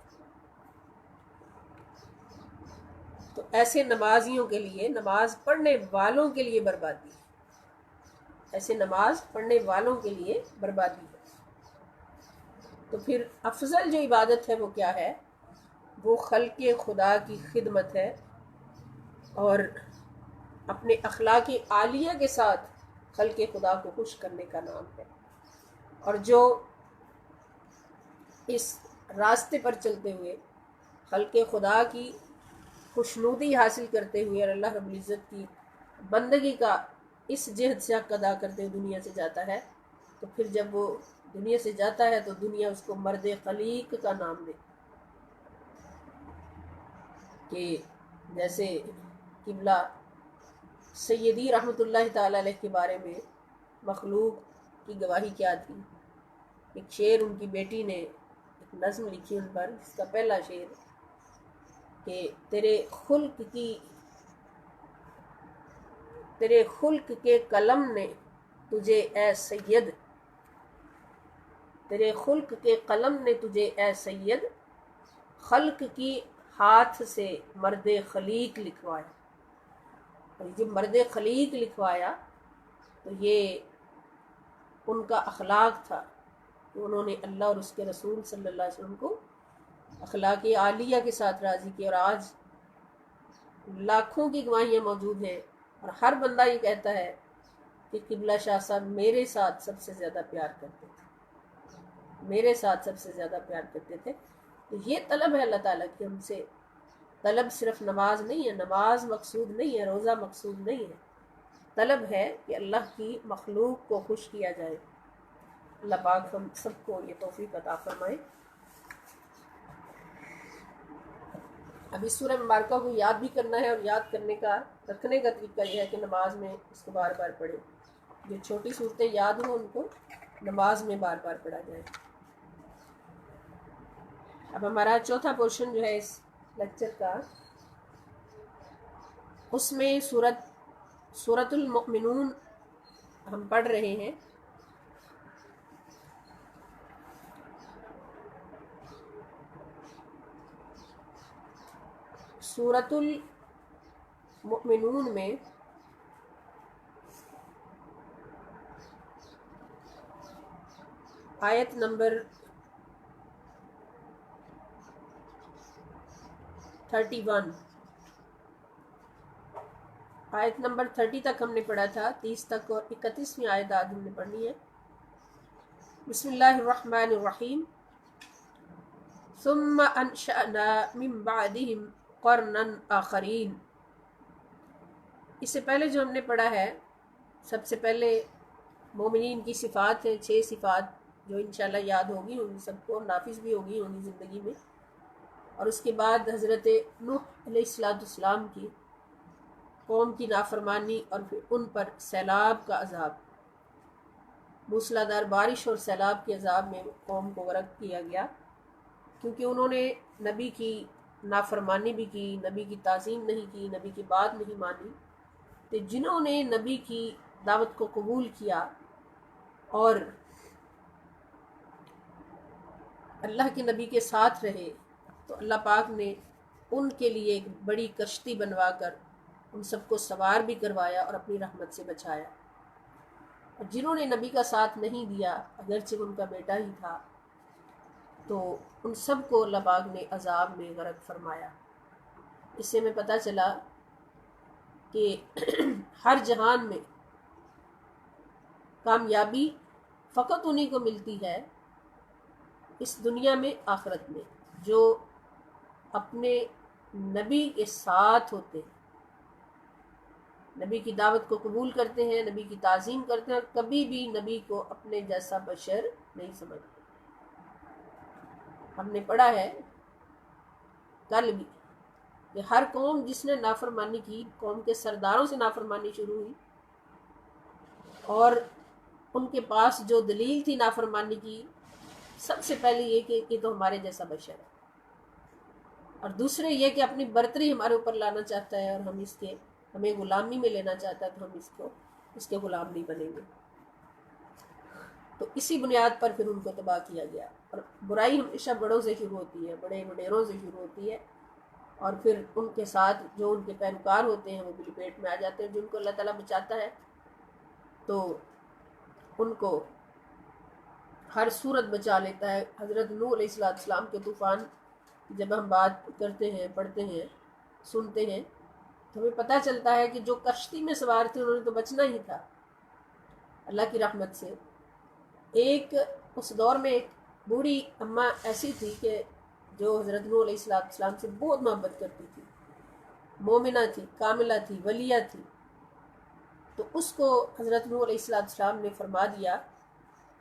تو ایسے نمازیوں کے لیے، نماز پڑھنے والوں کے لیے بربادی ہے. ایسے نماز پڑھنے والوں کے لیے بربادی ہے. تو پھر افضل جو عبادت ہے وہ کیا ہے؟ وہ خلق خدا کی خدمت ہے اور اپنے اخلاق عالیہ کے ساتھ خلق خدا کو خوش کرنے کا نام ہے. اور جو اس راستے پر چلتے ہوئے خلق خدا کی خوشنودی حاصل کرتے ہوئے اور اللہ رب العزت کی بندگی کا اس جہد سے حق ادا کرتے ہوئے دنیا سے جاتا ہے، تو پھر جب وہ دنیا سے جاتا ہے تو دنیا اس کو مرد خلیق کا نام دے. کہ جیسے قبلہ سیدی رحمۃ اللہ تعالی علیہ کے بارے میں مخلوق کی گواہی کیا تھی. ایک شعر ان کی بیٹی نے ایک نظم لکھی ان پر، جس کا پہلا شعر کہ تیرے خلق کے قلم نے تجھے اے سید، تیرے خلق کے قلم نے تجھے اے سید، خلق کی ہاتھ سے مرد خلیق لکھوایا. اور جب مرد خلیق لکھوایا تو یہ ان کا اخلاق تھا کہ انہوں نے اللہ اور اس کے رسول صلی اللہ علیہ وسلم کو اخلاق عالیہ کے ساتھ راضی کیا. اور آج لاکھوں کی گواہیاں موجود ہیں اور ہر بندہ یہ کہتا ہے کہ قبلہ شاہ صاحب میرے ساتھ سب سے زیادہ پیار کرتے تھے، میرے ساتھ سب سے زیادہ پیار کرتے تھے. تو یہ طلب ہے اللہ تعالیٰ کی ہم سے. طلب صرف نماز نہیں ہے، نماز مقصود نہیں ہے، روزہ مقصود نہیں ہے. طلب ہے کہ اللہ کی مخلوق کو خوش کیا جائے. اللہ پاک ہم سب کو یہ توفیق عطا فرمائے. اب اس سورہ مبارکہ کو یاد بھی کرنا ہے، اور یاد کرنے کا رکھنے کا طریقہ یہ ہے کہ نماز میں اس کو بار بار پڑھیں. جو چھوٹی صورتیں یاد ہوں ان کو نماز میں بار بار پڑھا جائے. اب ہمارا چوتھا پورشن جو ہے اس لیکچر کا، اس میں سورۃ المؤمنون ہم پڑھ رہے ہیں. سورۃ المؤمنون میں آیت نمبر 31، آیت نمبر 30 تک ہم نے پڑھا تھا، 30 تک، اور 31ویں آیت آج ہم نے پڑھنی ہے. بسم اللہ الرحمن الرحیم. ثم انشأنا من بعدهم قرنا آخرین. اس سے پہلے جو ہم نے پڑھا ہے، سب سے پہلے مومنین کی صفات ہیں، 6 صفات جو انشاءاللہ یاد ہوگی، ان سب کو نافذ بھی ہوگی ان کی زندگی میں. اور اس کے بعد حضرت نوح علیہ السلام کی قوم کی نافرمانی اور پھر ان پر سیلاب کا عذاب، موسلادھار بارش اور سیلاب کے عذاب میں قوم کو غرق کیا گیا، کیونکہ انہوں نے نبی کی نافرمانی بھی کی، نبی کی تعظیم نہیں کی، نبی کی بات نہیں مانی. تو جنہوں نے نبی کی دعوت کو قبول کیا اور اللہ کے نبی کے ساتھ رہے، تو اللہ پاک نے ان کے لیے ایک بڑی کشتی بنوا کر ان سب کو سوار بھی کروایا اور اپنی رحمت سے بچایا. اور جنہوں نے نبی کا ساتھ نہیں دیا اگرچہ ان کا بیٹا ہی تھا تو ان سب کو اللہ پاک نے عذاب میں غرق فرمایا۔ اس سے ہمیں پتہ چلا کہ ہر جہان میں کامیابی فقط انہی کو ملتی ہے، اس دنیا میں آخرت میں، جو اپنے نبی کے ساتھ ہوتے ہیں، نبی کی دعوت کو قبول کرتے ہیں، نبی کی تعظیم کرتے ہیں، اور کبھی بھی نبی کو اپنے جیسا بشر نہیں سمجھتے۔ ہم نے پڑھا ہے کل بھی کہ ہر قوم جس نے نافرمانی کی، قوم کے سرداروں سے نافرمانی شروع ہوئی، اور ان کے پاس جو دلیل تھی نافرمانی کی، سب سے پہلے یہ کہ یہ تو ہمارے جیسا بشر ہے، اور دوسرے یہ کہ اپنی برتری ہمارے اوپر لانا چاہتا ہے اور ہمیں غلامی میں لینا چاہتا ہے، تو ہم اس کے غلام نہیں بنیں گے۔ تو اسی بنیاد پر پھر ان کو تباہ کیا گیا۔ اور برائی ہمیشہ بڑوں سے شروع ہوتی ہے، بڑے وڈیروں سے شروع ہوتی ہے، اور پھر ان کے ساتھ جو ان کے پیروکار ہوتے ہیں وہ بھی لپیٹ میں آ جاتے ہیں۔ جن کو اللہ تعالیٰ بچاتا ہے تو ان کو ہر صورت بچا لیتا ہے۔ حضرت نوح علیہ السلام کے طوفان جب ہم بات کرتے ہیں، پڑھتے ہیں، سنتے ہیں، تو ہمیں پتہ چلتا ہے کہ جو کشتی میں سوار تھے انہوں نے تو بچنا ہی تھا اللہ کی رحمت سے۔ اس دور میں ایک بوڑھی اماں ایسی تھی کہ جو حضرت نوح علیہ السلام سے بہت محبت کرتی تھی، مومنہ تھی، کاملہ تھی، ولیہ تھی۔ تو اس کو حضرت نوح علیہ السلام نے فرما دیا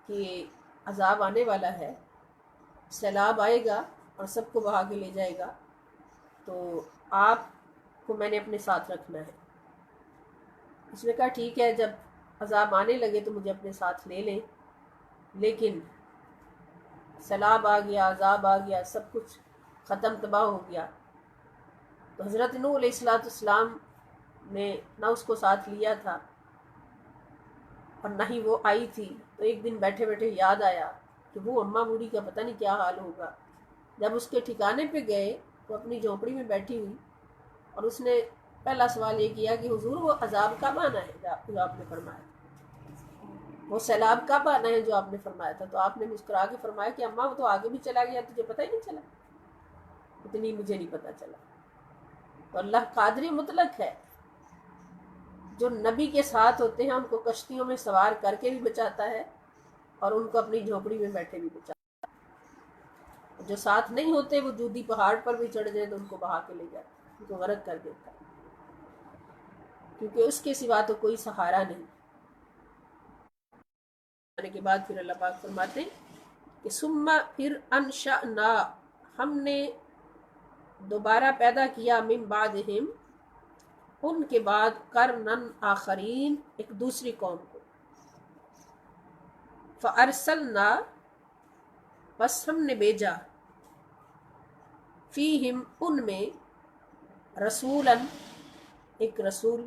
کہ عذاب آنے والا ہے، سیلاب آئے گا اور سب کو بہا کے لے جائے گا، تو آپ کو میں نے اپنے ساتھ رکھنا ہے۔ اس نے کہا ٹھیک ہے، جب عذاب آنے لگے تو مجھے اپنے ساتھ لے لیں، لیکن سیلاب آ گیا، عذاب آ گیا، سب کچھ ختم تباہ ہو گیا۔ تو حضرت نوح علیہ السلام نے نہ اس کو ساتھ لیا تھا اور نہ ہی وہ آئی تھی۔ تو ایک دن بیٹھے بیٹھے یاد آیا کہ وہ اماں بوڑھی کا پتہ نہیں کیا حال ہوگا۔ جب اس کے ٹھکانے پہ گئے تو اپنی جھونپڑی میں بیٹھی ہوئی، اور اس نے پہلا سوال یہ کیا کہ حضور وہ عذاب کب آنا ہے جو آپ نے فرمایا، وہ سیلاب کب آنا ہے جو آپ نے فرمایا تھا؟ تو آپ نے مسکرا کے فرمایا کہ اماں وہ تو آگے بھی چلا گیا، تجھے پتہ ہی نہیں چلا؟ اتنی مجھے نہیں پتہ چلا۔ تو اللہ قادر مطلق ہے، جو نبی کے ساتھ ہوتے ہیں ان کو کشتیوں میں سوار کر کے بھی بچاتا ہے اور ان کو اپنی جھونپڑی میں بیٹھے بھی بچاتا ہے۔ جو ساتھ نہیں ہوتے وہ جودی پہاڑ پر بھی چڑھ جائیں تو ان کو بہا کے لے جاتا ہے، ان کو غرق کر دیتا ہے، کیونکہ اس کے سوا تو کوئی سہارا نہیں۔ آنے کے بعد پھر اللہ پاک فرماتے ہیں کہ ثم پھر انشأنا، ہم نے دوبارہ پیدا کیا، من بعدہم، ان کے بعد، قرنن آخرین، ایک دوسری قوم کو، فارسلنا، پس ہم نے بھیجا، فیہم، ان میں، رسولاً، ایک رسول،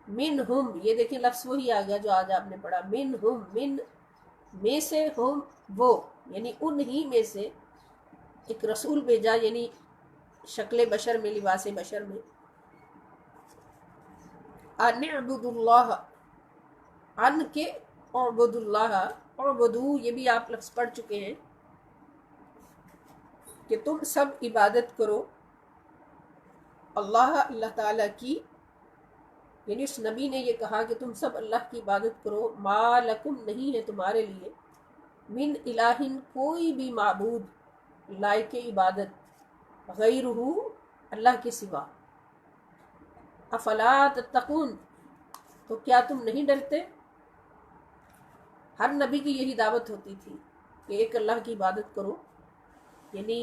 منہم، یہ دیکھیں لفظ وہی آ گیا جو آج آپ نے پڑھا، منہم، من میں سے، ہم وہ، یعنی انہی میں سے ایک رسول بھیجا، یعنی شکل بشر میں، لباس بشر میں، ان اعبدوا اللہ، ان کے اعبدوا اللہ، اعبدو یہ بھی آپ لفظ پڑھ چکے ہیں کہ تم سب عبادت کرو اللہ تعالیٰ کی، یعنی اس نبی نے یہ کہا کہ تم سب اللہ کی عبادت کرو، ما لکم، نہیں ہے تمہارے لیے، من الہ، کوئی بھی معبود لائق عبادت، غیرہ، اللہ کے سوا، افلا تتقون، تو کیا تم نہیں ڈرتے؟ ہر نبی کی یہی دعوت ہوتی تھی کہ ایک اللہ کی عبادت کرو، یعنی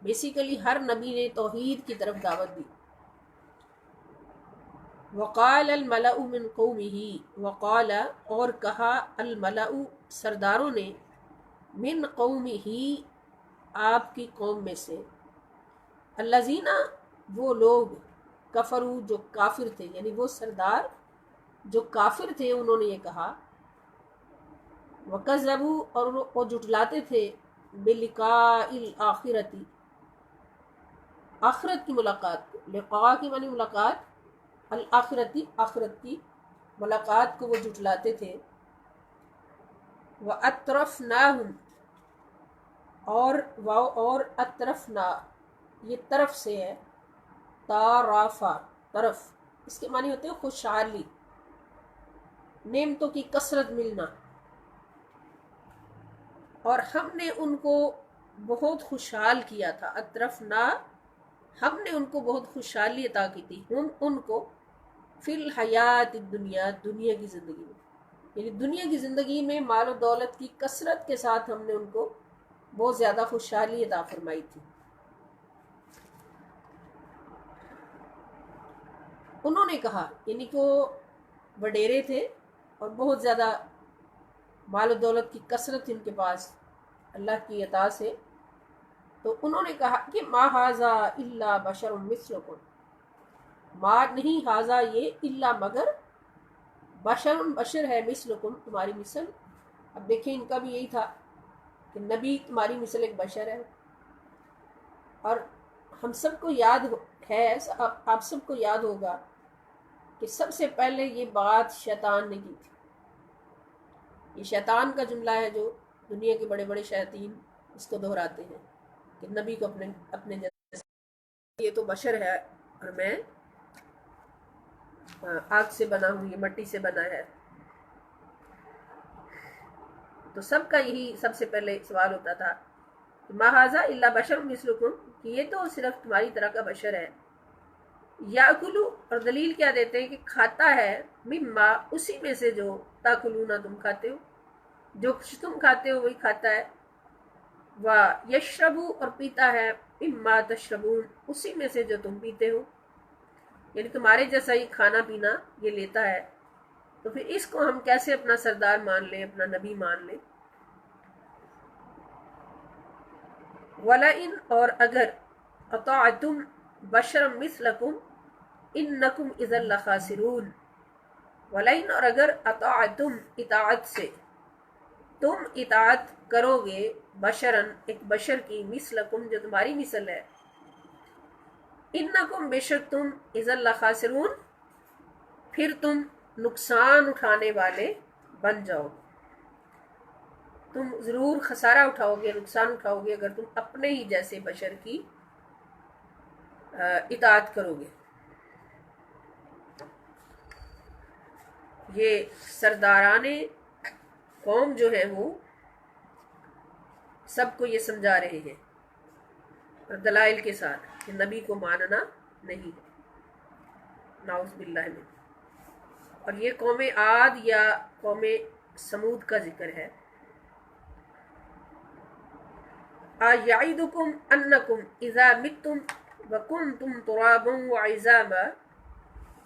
بیسیکلی ہر نبی نے توحید کی طرف دعوت دی۔ وقال الملأ من قومه، وقال، اور کہا، الملأ، سرداروں نے، من قومه، آپ کی قوم میں سے، الذین، وہ لوگ، کفروا، جو کافر تھے، یعنی وہ سردار جو کافر تھے انہوں نے یہ کہا، وکذبوا، اور وہ جھٹلاتے تھے، بلقاء الآخرۃ، آخرت کی ملاقات، لقاء کی معنی ملاقات، الآخرتی، آخرت کی، ملاقات کو وہ جھٹلاتے تھے. وَأَطْرَفْنَاهُمْ، اور اطرفنا یہ طرف سے ہے، تارافا طرف، اس کے معنی ہوتے ہیں خوشحالی، نعمتوں کی کثرت ملنا. اور ہم نے ان کو بہت خوشحال کیا تھا. اطرفنا، ہم نے ان کو بہت خوشحالی عطا کی تھی، ہم ان کو فی الحیات الدنیا، دنیا کی زندگی میں، یعنی دنیا کی زندگی میں مال و دولت کی کثرت کے ساتھ ہم نے ان کو بہت زیادہ خوشحالی عطا فرمائی تھی. انہوں نے کہا، یعنی کہ وہ وڈیرے تھے اور بہت زیادہ مال و دولت کی کثرت ان کے پاس اللہ کی عطا سے، تو انہوں نے کہا کہ ما ھذا الا بشر مثلکم، ما نہیں ھذا یہ الا مگر بشر ہے، مثلکم تمہاری مثل. اب دیکھیں ان کا بھی یہی تھا کہ نبی تمہاری مثل ایک بشر ہے. اور ہم سب کو یاد ہے، آپ سب کو یاد ہوگا کہ سب سے پہلے یہ بات شیطان نے کی تھی. یہ شیطان کا جملہ ہے جو دنیا کے بڑے بڑے شیاطین اس کو دہراتے ہیں کہ نبی کو اپنے جیسے، یہ تو بشر ہے اور میں آگ سے بنا ہوں، یہ مٹی سے بنا ہے. تو سب کا یہی سب سے پہلے سوال ہوتا تھا کہ ما ھذا الا بشر مثلکم، کہ یہ تو صرف تمہاری طرح کا بشر ہے. یاکلو، اور دلیل کیا دیتے ہیں کہ کھاتا ہے، مما اسی میں سے جو تاکلون تم کھاتے ہو، جو کچھ تم کھاتے ہو وہی کھاتا ہے. یشربو، اور پیتا ہے، مما تشربون اسی میں سے جو تم پیتے ہو، یعنی تمہارے جیسا ہی کھانا پینا یہ لیتا ہے. تو پھر اس کو ہم کیسے اپنا سردار مان لیں، اپنا نبی مان لیں. وَلَئِنْ، اور اگر اطعتم بشرا مثلکم انکم اذا لخاسرون، وَلَئِنْ، اور اگر اطعتم اطاعت سے، تم اطاعت کرو گے، بشرن ایک بشر کی، مثلکم جو تمہاری مثل ہے، انکم بے شک تم، اذا لخاسرون پھر تم نقصان اٹھانے والے بن جاؤ گے. تم ضرور خسارہ اٹھاؤ گے، نقصان اٹھاؤ گے اگر تم اپنے ہی جیسے بشر کی اطاعت کرو گے. یہ سرداران قوم جو ہیں وہ سب کو یہ سمجھا رہے ہیں اور دلائل کے ساتھ کہ نبی کو ماننا نہیں ہے، نعوذ باللہ من. اور یہ قوم عاد یا قوم سمود کا ذکر ہے. یعیدکم انکم اذا متم وکنتم ترابا وعظاما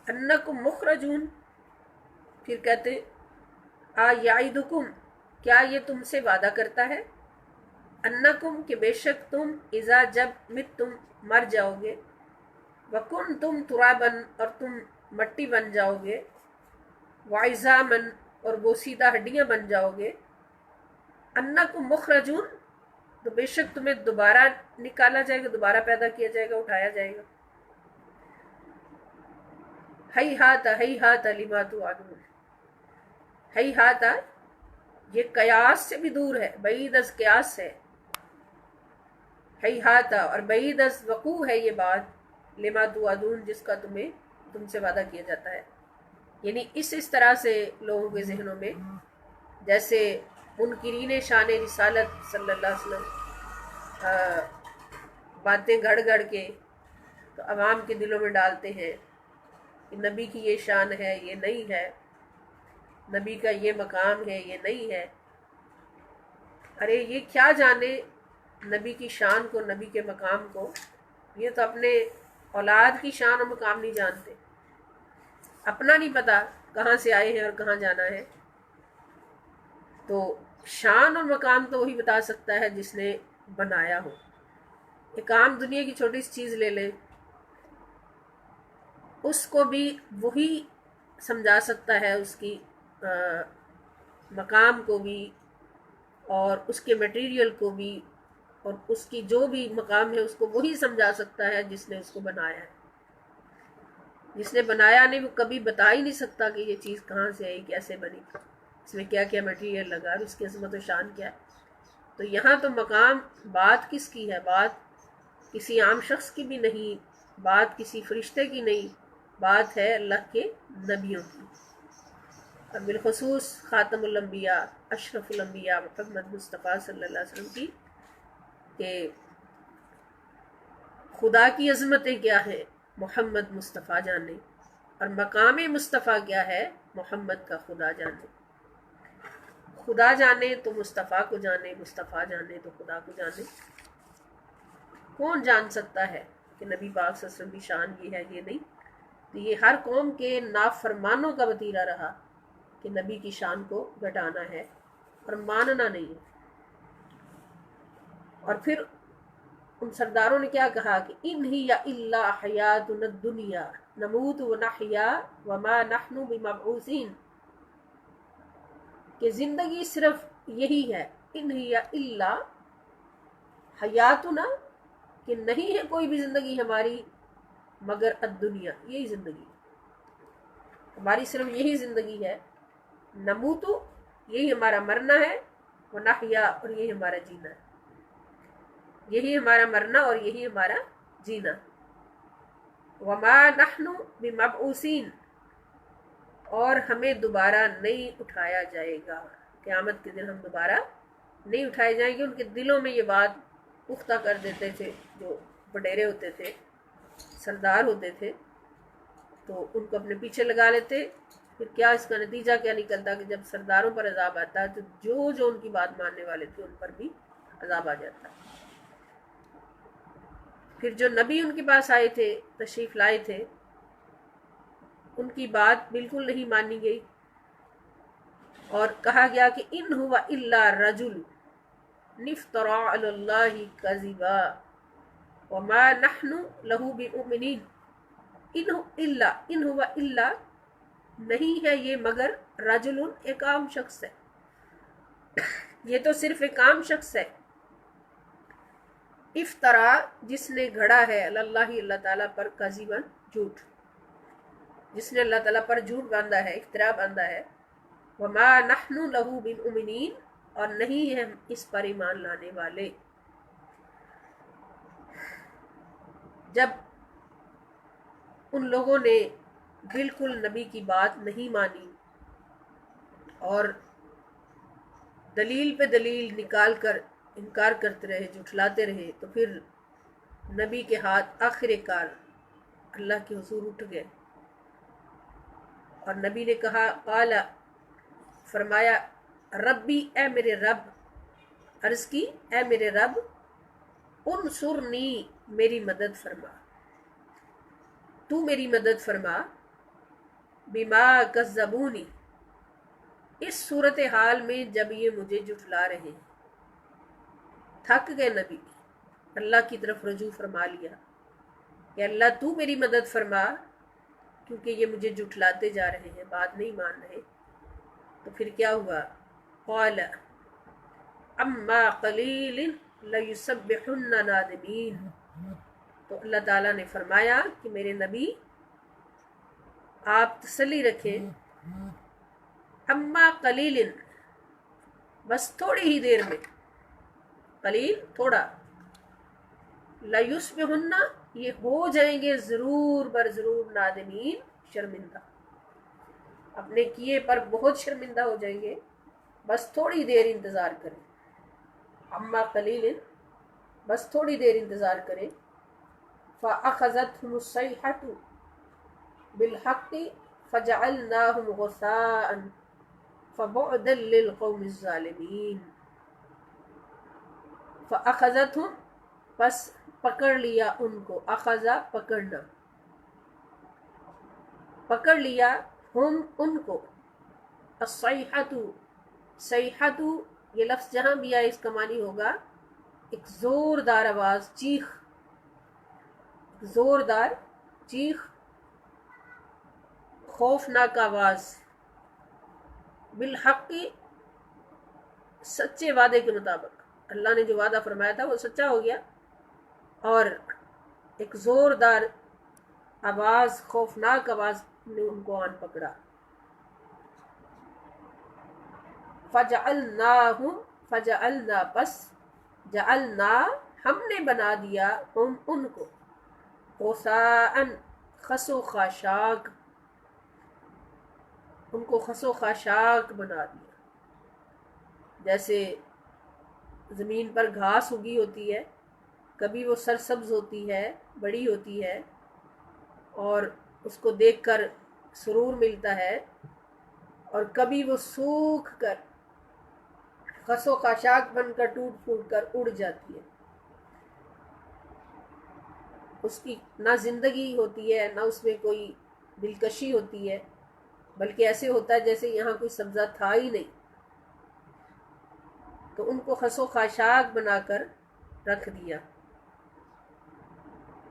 انکم مخرجون. پھر کہتے یعیدکم، کیا یہ تم سے وعدہ کرتا ہے، انکم کہ بے شک تم، اذا جب متم مر جاؤ گے، وکنتم ترابا اور تم مٹی بن جاؤ گے، وعظاما اور بوسیدہ ہڈیاں بن جاؤ گے، انکم مخرجون تو بے شک تمہیں دوبارہ نکالا جائے گا، دوبارہ پیدا کیا جائے گا، اٹھایا جائے گا. ہیہات لما توعدون، ہیہات یہ قیاس سے بھی دور ہے، بعید از قیاس ہے. ہیہات اور بعید از وقوع ہے یہ بات، لما توعدون جس کا تم سے وعدہ کیا جاتا ہے. یعنی اس طرح سے لوگوں کے ذہنوں میں جیسے منکرین شان رسالت صلی اللہ علیہ وسلم باتیں گھڑ گھڑ کے تو عوام کے دلوں میں ڈالتے ہیں کہ نبی کی یہ شان ہے، یہ نہیں ہے، نبی کا یہ مقام ہے، یہ نہیں ہے. ارے یہ کیا جانے نبی کی شان کو، نبی کے مقام کو، یہ تو اپنے اولاد کی شان و مقام نہیں جانتے، اپنا نہیں پتا کہاں سے آئے ہیں اور کہاں جانا ہے. تو شان اور مقام تو وہی بتا سکتا ہے جس نے بنایا ہو. ایک عام دنیا کی چھوٹی سی چیز لے لیں، اس کو بھی وہی سمجھا سکتا ہے، اس کی مقام کو بھی اور اس کے میٹیریل کو بھی اور اس کی جو بھی مقام ہے اس کو وہی سمجھا سکتا ہے جس نے اس کو بنایا ہے. جس نے بنایا نہیں وہ کبھی بتا ہی نہیں سکتا کہ یہ چیز کہاں سے آئی، کیسے بنی، اس میں کیا کیا مٹیریل لگا اور اس کی عظمت و شان کیا ہے۔ تو یہاں تو مقام بات کس کی ہے؟ بات کسی عام شخص کی بھی نہیں، بات کسی فرشتے کی نہیں، بات ہے اللہ کے نبیوں کی، اور بالخصوص خاتم الانبیاء اشرف الانبیاء محمد مصطفیٰ صلی اللہ علیہ وسلم کی، کہ خدا کی عظمتیں کیا ہیں محمد مصطفیٰ جانے، اور مقام مصطفیٰ کیا ہے محمد کا خدا جانے۔ خدا جانے تو مصطفیٰ کو جانے، مصطفیٰ جانے تو خدا کو جانے۔ کون جان سکتا ہے کہ نبی پاک صلی اللہ علیہ وسلم کی شان یہ ہے، یہ نہیں؟ تو یہ ہر قوم کے نافرمانوں کا وتیرہ رہا کہ نبی کی شان کو گھٹانا ہے اور ماننا نہیں ہے۔ اور پھر ان سرداروں نے کیا کہا کہ ان ہی الا حیاتنا الدنیا نموت ونحیا وما نحن بمبعوثین، کہ زندگی صرف یہی ہے، ان ہی الا حیاتنا، کہ نہیں ہے کوئی بھی زندگی ہماری مگر الدنیا، یہی زندگی ہماری، صرف یہی زندگی ہے، نموت یہی ہمارا مرنا ہے، ونحیا اور یہی ہمارا جینا ہے، یہی ہمارا مرنا اور یہی ہمارا جینا، وما نحن بمبعوثین، اور ہمیں دوبارہ نہیں اٹھایا جائے گا، قیامت کے دن ہم دوبارہ نہیں اٹھائے جائیں گے۔ ان کے دلوں میں یہ بات پختہ کر دیتے تھے، جو وڈیرے ہوتے تھے، سردار ہوتے تھے، تو ان کو اپنے پیچھے لگا لیتے۔ پھر کیا اس کا نتیجہ کیا نکلتا کہ جب سرداروں پر عذاب آتا ہے تو جو ان کی بات ماننے والے تھے ان پر بھی عذاب آ جاتا ہے۔ پھر جو نبی ان کے پاس آئے تھے، تشریف لائے تھے، ان کی بات بالکل نہیں مانی گئی، اور کہا گیا کہ ان ہوا الا رجل افترى علی اللہ کذبا وما نحن له بمؤمنین، ان ہوا الا نہیں ہے یہ مگر رجل، ایک عام شخص ہے، یہ تو صرف ایک عام شخص ہے، افطرا جس نے گھڑا ہے اللہ اللہ تعالیٰ پر، کذبا جھوٹ، جس نے اللہ تعالیٰ پر جھوٹ باندھا ہے، افترا باندھا ہے، وما نحن له بمؤمنین، اور نہیں ہے اس پر ایمان لانے والے۔ جب ان لوگوں نے بالکل نبی کی بات نہیں مانی اور دلیل پہ دلیل نکال کر انکار کرتے رہے، جھٹلاتے رہے، تو پھر نبی کے ہاتھ آخر کار اللہ کے حضور اٹھ گئے، اور نبی نے کہا، قال، فرمایا، ربی، اے میرے رب، عرض کی اے میرے رب، انصرنی، میری مدد فرما، تو میری مدد فرما، بما کذبونی، اس صورتحال میں جب یہ مجھے جھٹلا رہے ہیں۔ تھک گئے نبی، اللہ کی طرف رجوع فرما لیا کہ اللہ تو میری مدد فرما، کیونکہ یہ مجھے جھٹلاتے جا رہے ہیں، بات نہیں مان رہے۔ تو پھر کیا ہوا؟ قال اما قلیل لیسبحن نادمین، تو اللہ تعالیٰ نے فرمایا کہ میرے نبی آپ تسلی رکھیں، اما قلیل، بس تھوڑی ہی دیر میں، قلیل تھوڑا، لیسبحن، یہ ہو جائیں گے ضرور بر ضرور، نادمین، شرمندہ، اپنے کیے پر بہت شرمندہ ہو جائیں گے، بس تھوڑی دیر انتظار کریں، اما قلیل، بس تھوڑی دیر انتظار کریں۔ فَأَخَذَتْهُمُ الصَّيْحَةُ بِالْحَقِّ فَجَعَلْنَاهُمْ غُثَاءً فَبُعْدًا لِلْقَوْمِ الظَّالِمِينَ۔ فَأَخَذَتْهُمْ، پس پکڑ لیا ان کو، اخذا پکڑنا، پکڑ لیا، ہم ان کو، الصیحۃ، صیحۃ، یہ لفظ جہاں بھی آئے اس کا معنی ہوگا ایک زوردار آواز، چیخ، زوردار چیخ، خوفناک آواز، بالحق، سچے وعدے کے مطابق، اللہ نے جو وعدہ فرمایا تھا وہ سچا ہو گیا، اور ایک زوردار آواز، خوفناک آواز نے ان کو آن پکڑا. فجعلنا پس جعلنا ہم نے بنا دیا ان کو غثاء خس و خاشاک، ان کو خس و خاشاک بنا دیا. جیسے زمین پر گھاس اگی ہوتی ہے، کبھی وہ سرسبز ہوتی ہے، بڑی ہوتی ہے اور اس کو دیکھ کر سرور ملتا ہے، اور کبھی وہ سوکھ کر خس و خاشاک بن کر ٹوٹ پھوٹ کر اڑ جاتی ہے. اس کی نہ زندگی ہوتی ہے، نہ اس میں کوئی دلکشی ہوتی ہے، بلکہ ایسے ہوتا ہے جیسے یہاں کوئی سبزہ تھا ہی نہیں. تو ان کو خس و خاشاک بنا کر رکھ دیا.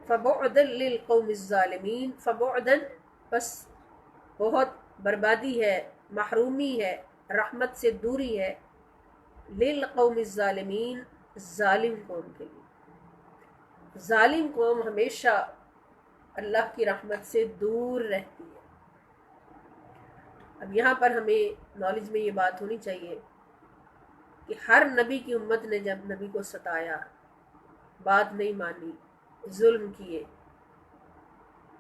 فبعدا للقوم الظالمین، فبعدا بس بہت بربادی ہے، محرومی ہے، رحمت سے دوری ہے، للقوم الظالمین ظالم قوم کے لیے. ظالم قوم ہمیشہ اللہ کی رحمت سے دور رہتی ہے. اب یہاں پر ہمیں نالج میں یہ بات ہونی چاہیے کہ ہر نبی کی امت نے جب نبی کو ستایا، بات نہیں مانی، ظلم کیے،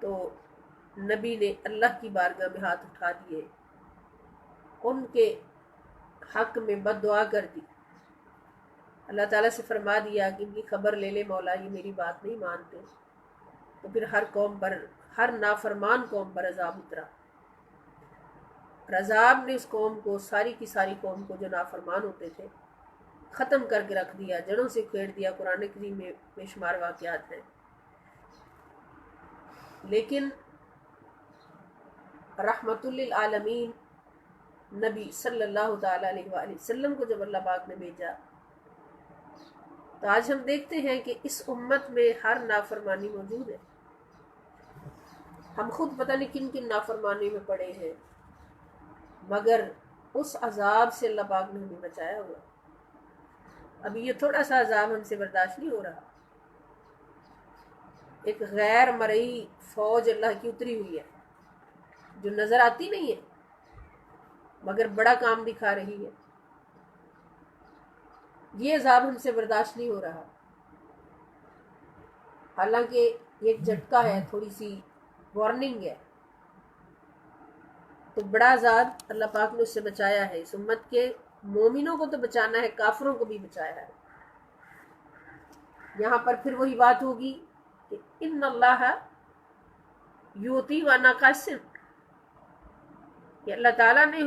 تو نبی نے اللہ کی بارگاہ میں ہاتھ اٹھا دیے، ان کے حق میں بد دعا کر دی. اللہ تعالیٰ سے فرما دیا کہ ان کی خبر لے لے مولا، یہ میری بات نہیں مانتے. تو پھر ہر قوم پر، ہر نافرمان قوم پر عذاب اترا. اور عذاب نے اس قوم کو، ساری کی ساری قوم کو جو نافرمان ہوتے تھے، ختم کر کے رکھ دیا، جڑوں سے کھیڑ دیا. قرآن کریم میں بے شمار واقعات ہیں. لیکن رحمت للعالمین نبی صلی اللہ تعالی علیہ وآلہ وسلم کو جب اللہ پاک نے بھیجا، تو آج ہم دیکھتے ہیں کہ اس امت میں ہر نافرمانی موجود ہے. ہم خود پتہ نہیں کن کن نافرمانی میں پڑے ہیں، مگر اس عذاب سے اللہ پاک نے ہمیں بچایا ہوا. ابھی یہ تھوڑا سا عذاب ہم سے برداشت نہیں ہو رہا. ایک غیر مرئی فوج اللہ کی اتری ہوئی ہے جو نظر آتی نہیں ہے مگر بڑا کام دکھا رہی ہے. یہ عذاب ہم سے برداشت نہیں ہو رہا. حالانکہ یہ ایک جھٹکا ہے، تھوڑی سی وارننگ ہے، تو بڑا عذاب اللہ پاک نے اس سے بچایا ہے. اس امت کے مومنوں کو تو بچانا ہے، کافروں کو بھی بچایا ہے. یہاں پر پھر وہی بات ہوگی کہ ان اللہ یوتی وانا قاسم، کہ اللہ تعالیٰ نے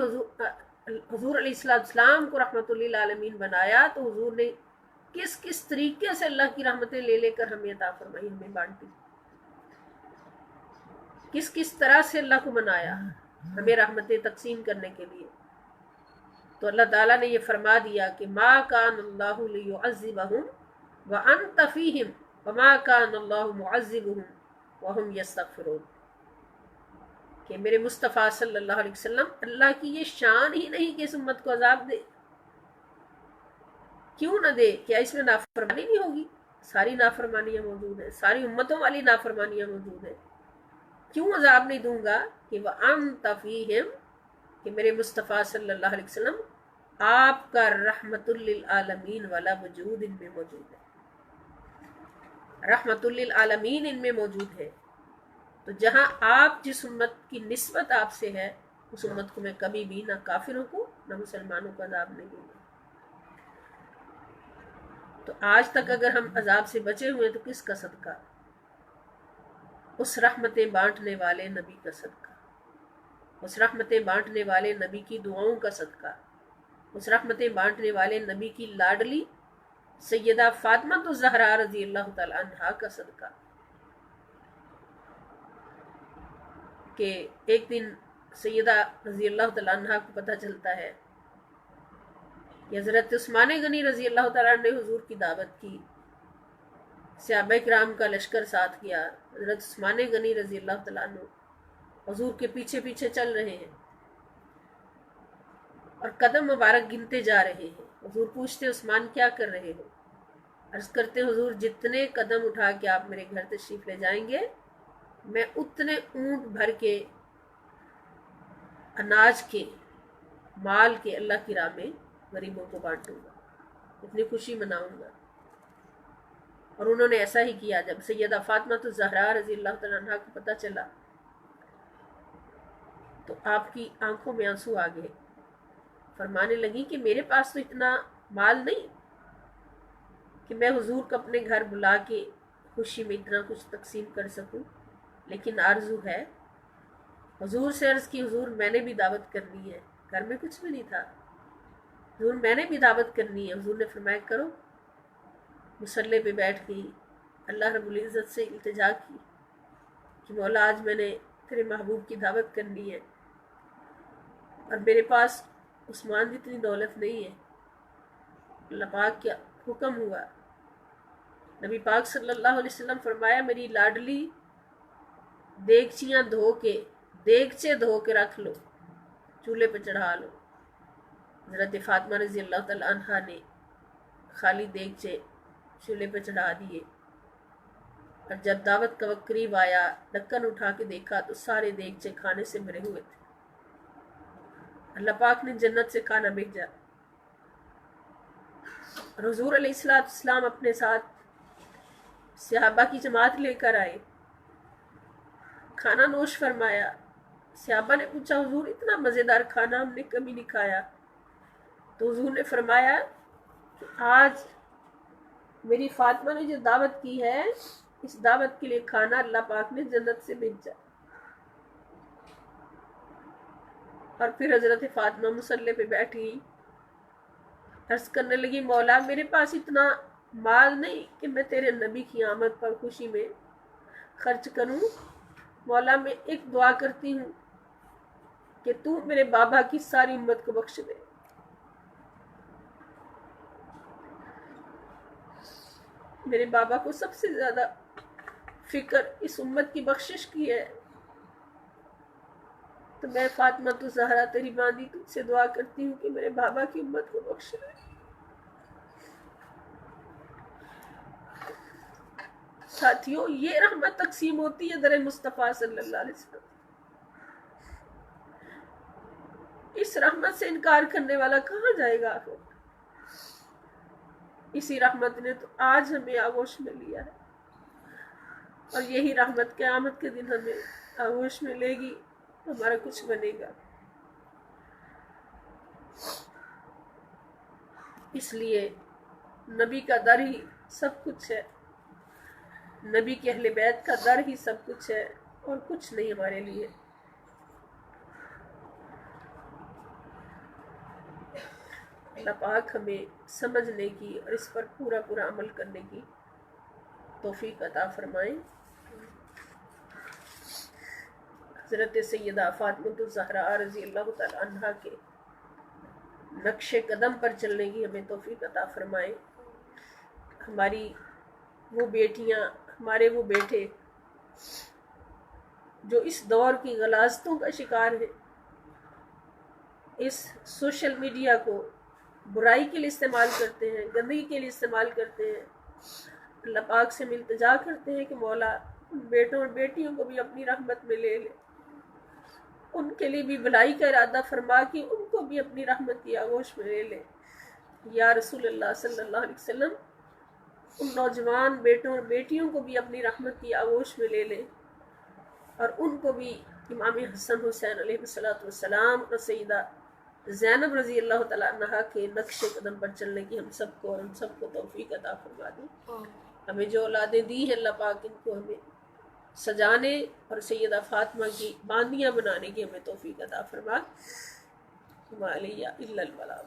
حضور علیہ السلام کو رحمت للعالمین بنایا، تو حضور نے کس کس طریقے سے اللہ کی رحمتیں لے لے کر ہمیں عطا فرمائی، ہمیں بانٹی، کس کس طرح سے اللہ کو بنایا ہمیں رحمتیں تقسیم کرنے کے لیے. تو اللہ تعالیٰ نے یہ فرما دیا کہ ما کان اللہ لیعذبہم وانت فیہم وما کان اللہ معذبہم وہم یستغفرون، کہ میرے مصطفیٰ صلی اللہ علیہ وسلم، اللہ کی یہ شان ہی نہیں کہ اس امت کو عذاب دے. کیوں نہ دے؟ کیا اس میں نافرمانی نہیں ہوگی؟ ساری نافرمانیاں موجود ہیں، ساری امتوں والی نافرمانیاں موجود ہیں. کیوں عذاب نہیں دوں گا؟ کہ وَأَنْتَ فِيهِمْ، کہ میرے مصطفیٰ صلی اللہ علیہ وسلم آپ کا رحمت للعالمین والا وجود ان میں موجود ہے. رحمت للعالمین ان میں موجود ہے. تو جہاں آپ جس امت کی نسبت آپ سے ہے، اس امت کو میں کبھی بھی نہ کافروں کو نہ مسلمانوں کو عذاب نہیں دوں گا. تو آج تک اگر ہم عذاب سے بچے ہوئے تو کس کا صدقہ؟ اس رحمتیں بانٹنے والے نبی کا صدقہ، اس رحمتیں بانٹنے والے نبی کی دعاؤں کا صدقہ، اس رحمتیں بانٹنے والے نبی کی لاڈلی سیدہ فاطمہ الزہرا رضی اللہ تعالی عنہا کا صدقہ. کہ ایک دن سیدہ رضی اللہ تعالیٰ عنہ کو پتہ چلتا ہے کہ حضرت عثمان غنی رضی اللہ تعالیٰ نے حضور کی دعوت کی، صحابہ کرام کا لشکر ساتھ کیا. حضرت عثمان غنی رضی اللہ تعالیٰ عنہ حضور کے پیچھے پیچھے چل رہے ہیں اور قدم مبارک گنتے جا رہے ہیں. حضور پوچھتے عثمان کیا کر رہے ہو؟ عرض کرتے حضور جتنے قدم اٹھا کے آپ میرے گھر تشریف لے جائیں گے میں اتنے اونٹ بھر کے اناج کے مال کے اللہ کی راہ میں غریبوں کو بانٹوں گا، اتنی خوشی مناؤں گا۔ اور انہوں نے ایسا ہی کیا۔ جب سیدہ فاطمہ الزہرا رضی اللہ تعالیٰ عنہ کو پتہ چلا تو آپ کی آنکھوں میں آنسو آ گئے، فرمانے لگی کہ میرے پاس تو اتنا مال نہیں کہ میں حضور کو اپنے گھر بلا کے خوشی میں اتنا کچھ تقسیم کر سکوں، لیکن آرزو ہے۔ حضور سے عرض کی حضور میں نے بھی دعوت کرنی ہے، گھر میں کچھ بھی نہیں تھا، حضور میں نے بھی دعوت کرنی ہے۔ حضور نے فرمایا کرو۔ مصلی پہ بیٹھ گئی، اللہ رب العزت سے التجا کی کہ مولا آج میں نے تیرے محبوب کی دعوت کرنی ہے اور میرے پاس عثمان جتنی دولت نہیں ہے۔ اللہ پاک کیا حکم ہوا، نبی پاک صلی اللہ علیہ وسلم فرمایا میری لاڈلی دیگچیاں دھو کے دیگچے دھو کے رکھ لو، چولہے پہ چڑھا لو۔ حضرت فاطمہ رضی اللہ تعالی عنہا نے خالی دیگچے چولہے پہ چڑھا دیے، اور جب دعوت کا وقت قریب آیا ڈھکن اٹھا کے دیکھا تو سارے دیگچے کھانے سے بھرے ہوئے تھے۔ اللہ پاک نے جنت سے کھانا بھیجا، اور حضور علیہ السلام اپنے ساتھ صحابہ کی جماعت لے کر آئے، کھانا نوش فرمایا۔ صحابہ نے پوچھا حضور اتنا مزیدار کھانا ہم نے کبھی نہیں کھایا، تو حضور نے فرمایا کہ آج میری فاطمہ نے جو دعوت کی ہے اس دعوت کے لیے کھانا اللہ پاک نے جنت سے بھیجا۔ اور پھر حضرت فاطمہ مصلی پہ بیٹھی، عرض کرنے لگی مولا میرے پاس اتنا مال نہیں کہ میں تیرے نبی کی آمد پر خوشی میں خرچ کروں، مولا میں ایک دعا کرتی ہوں کہ تو میرے بابا کی ساری امت کو بخش دے۔ میرے بابا کو سب سے زیادہ فکر اس امت کی بخشش کی ہے، تو میں فاطمہ الزہرا تیری باندی تجھ سے دعا کرتی ہوں کہ میرے بابا کی امت کو بخش دے۔ ساتھیوں یہ رحمت تقسیم ہوتی ہے در مصطفیٰ صلی اللہ علیہ وسلم۔ اس رحمت سے انکار کرنے والا کہاں جائے گا آخر؟ اسی رحمت نے تو آج ہمیں آغوش میں لیا ہے، اور یہی رحمت قیامت کے دن ہمیں آغوش میں لے گی، ہمارا کچھ بنے گا۔ اس لیے نبی کا در ہی سب کچھ ہے، نبی کے اہل بیت کا در ہی سب کچھ ہے، اور کچھ نہیں ہمارے لیے۔ اللہ پاک ہمیں سمجھنے کی اور اس پر پورا پورا عمل کرنے کی توفیق عطا فرمائیں۔ حضرت سیدہ فاطمہ الزہرا رضی اللہ تعالی عنہا کے نقش قدم پر چلنے کی ہمیں توفیق عطا فرمائیں۔ ہماری وہ بیٹیاں، ہمارے وہ بیٹے جو اس دور کی غلاظتوں کا شکار ہیں، اس سوشل میڈیا کو برائی کے لیے استعمال کرتے ہیں، گندگی کے لیے استعمال کرتے ہیں، اللہ پاک سے التجا کرتے ہیں کہ مولا ان بیٹوں اور بیٹیوں کو بھی اپنی رحمت میں لے لے، ان کے لیے بھی بھلائی کا ارادہ فرما کہ ان کو بھی اپنی رحمت کی آغوش میں لے لے۔ یا رسول اللہ صلی اللہ علیہ وسلم ان نوجوان بیٹوں اور بیٹیوں کو بھی اپنی رحمت کی آغوش میں لے لے، اور ان کو بھی امام حسن حسین علیہ السلام اور سیدہ زینب رضی اللہ تعالیٰ عنہا کے نقش قدم پر چلنے کی ہم سب کو اور ہم سب کو توفیق عطا فرما دیں۔ ہمیں جو اولادیں دی ہیں اللہ پاک ان کو ہمیں سجانے اور سیدہ فاطمہ کی باندیاں بنانے کی ہمیں توفیق عطا فرما۔ ہمارے یا الا البلاغ۔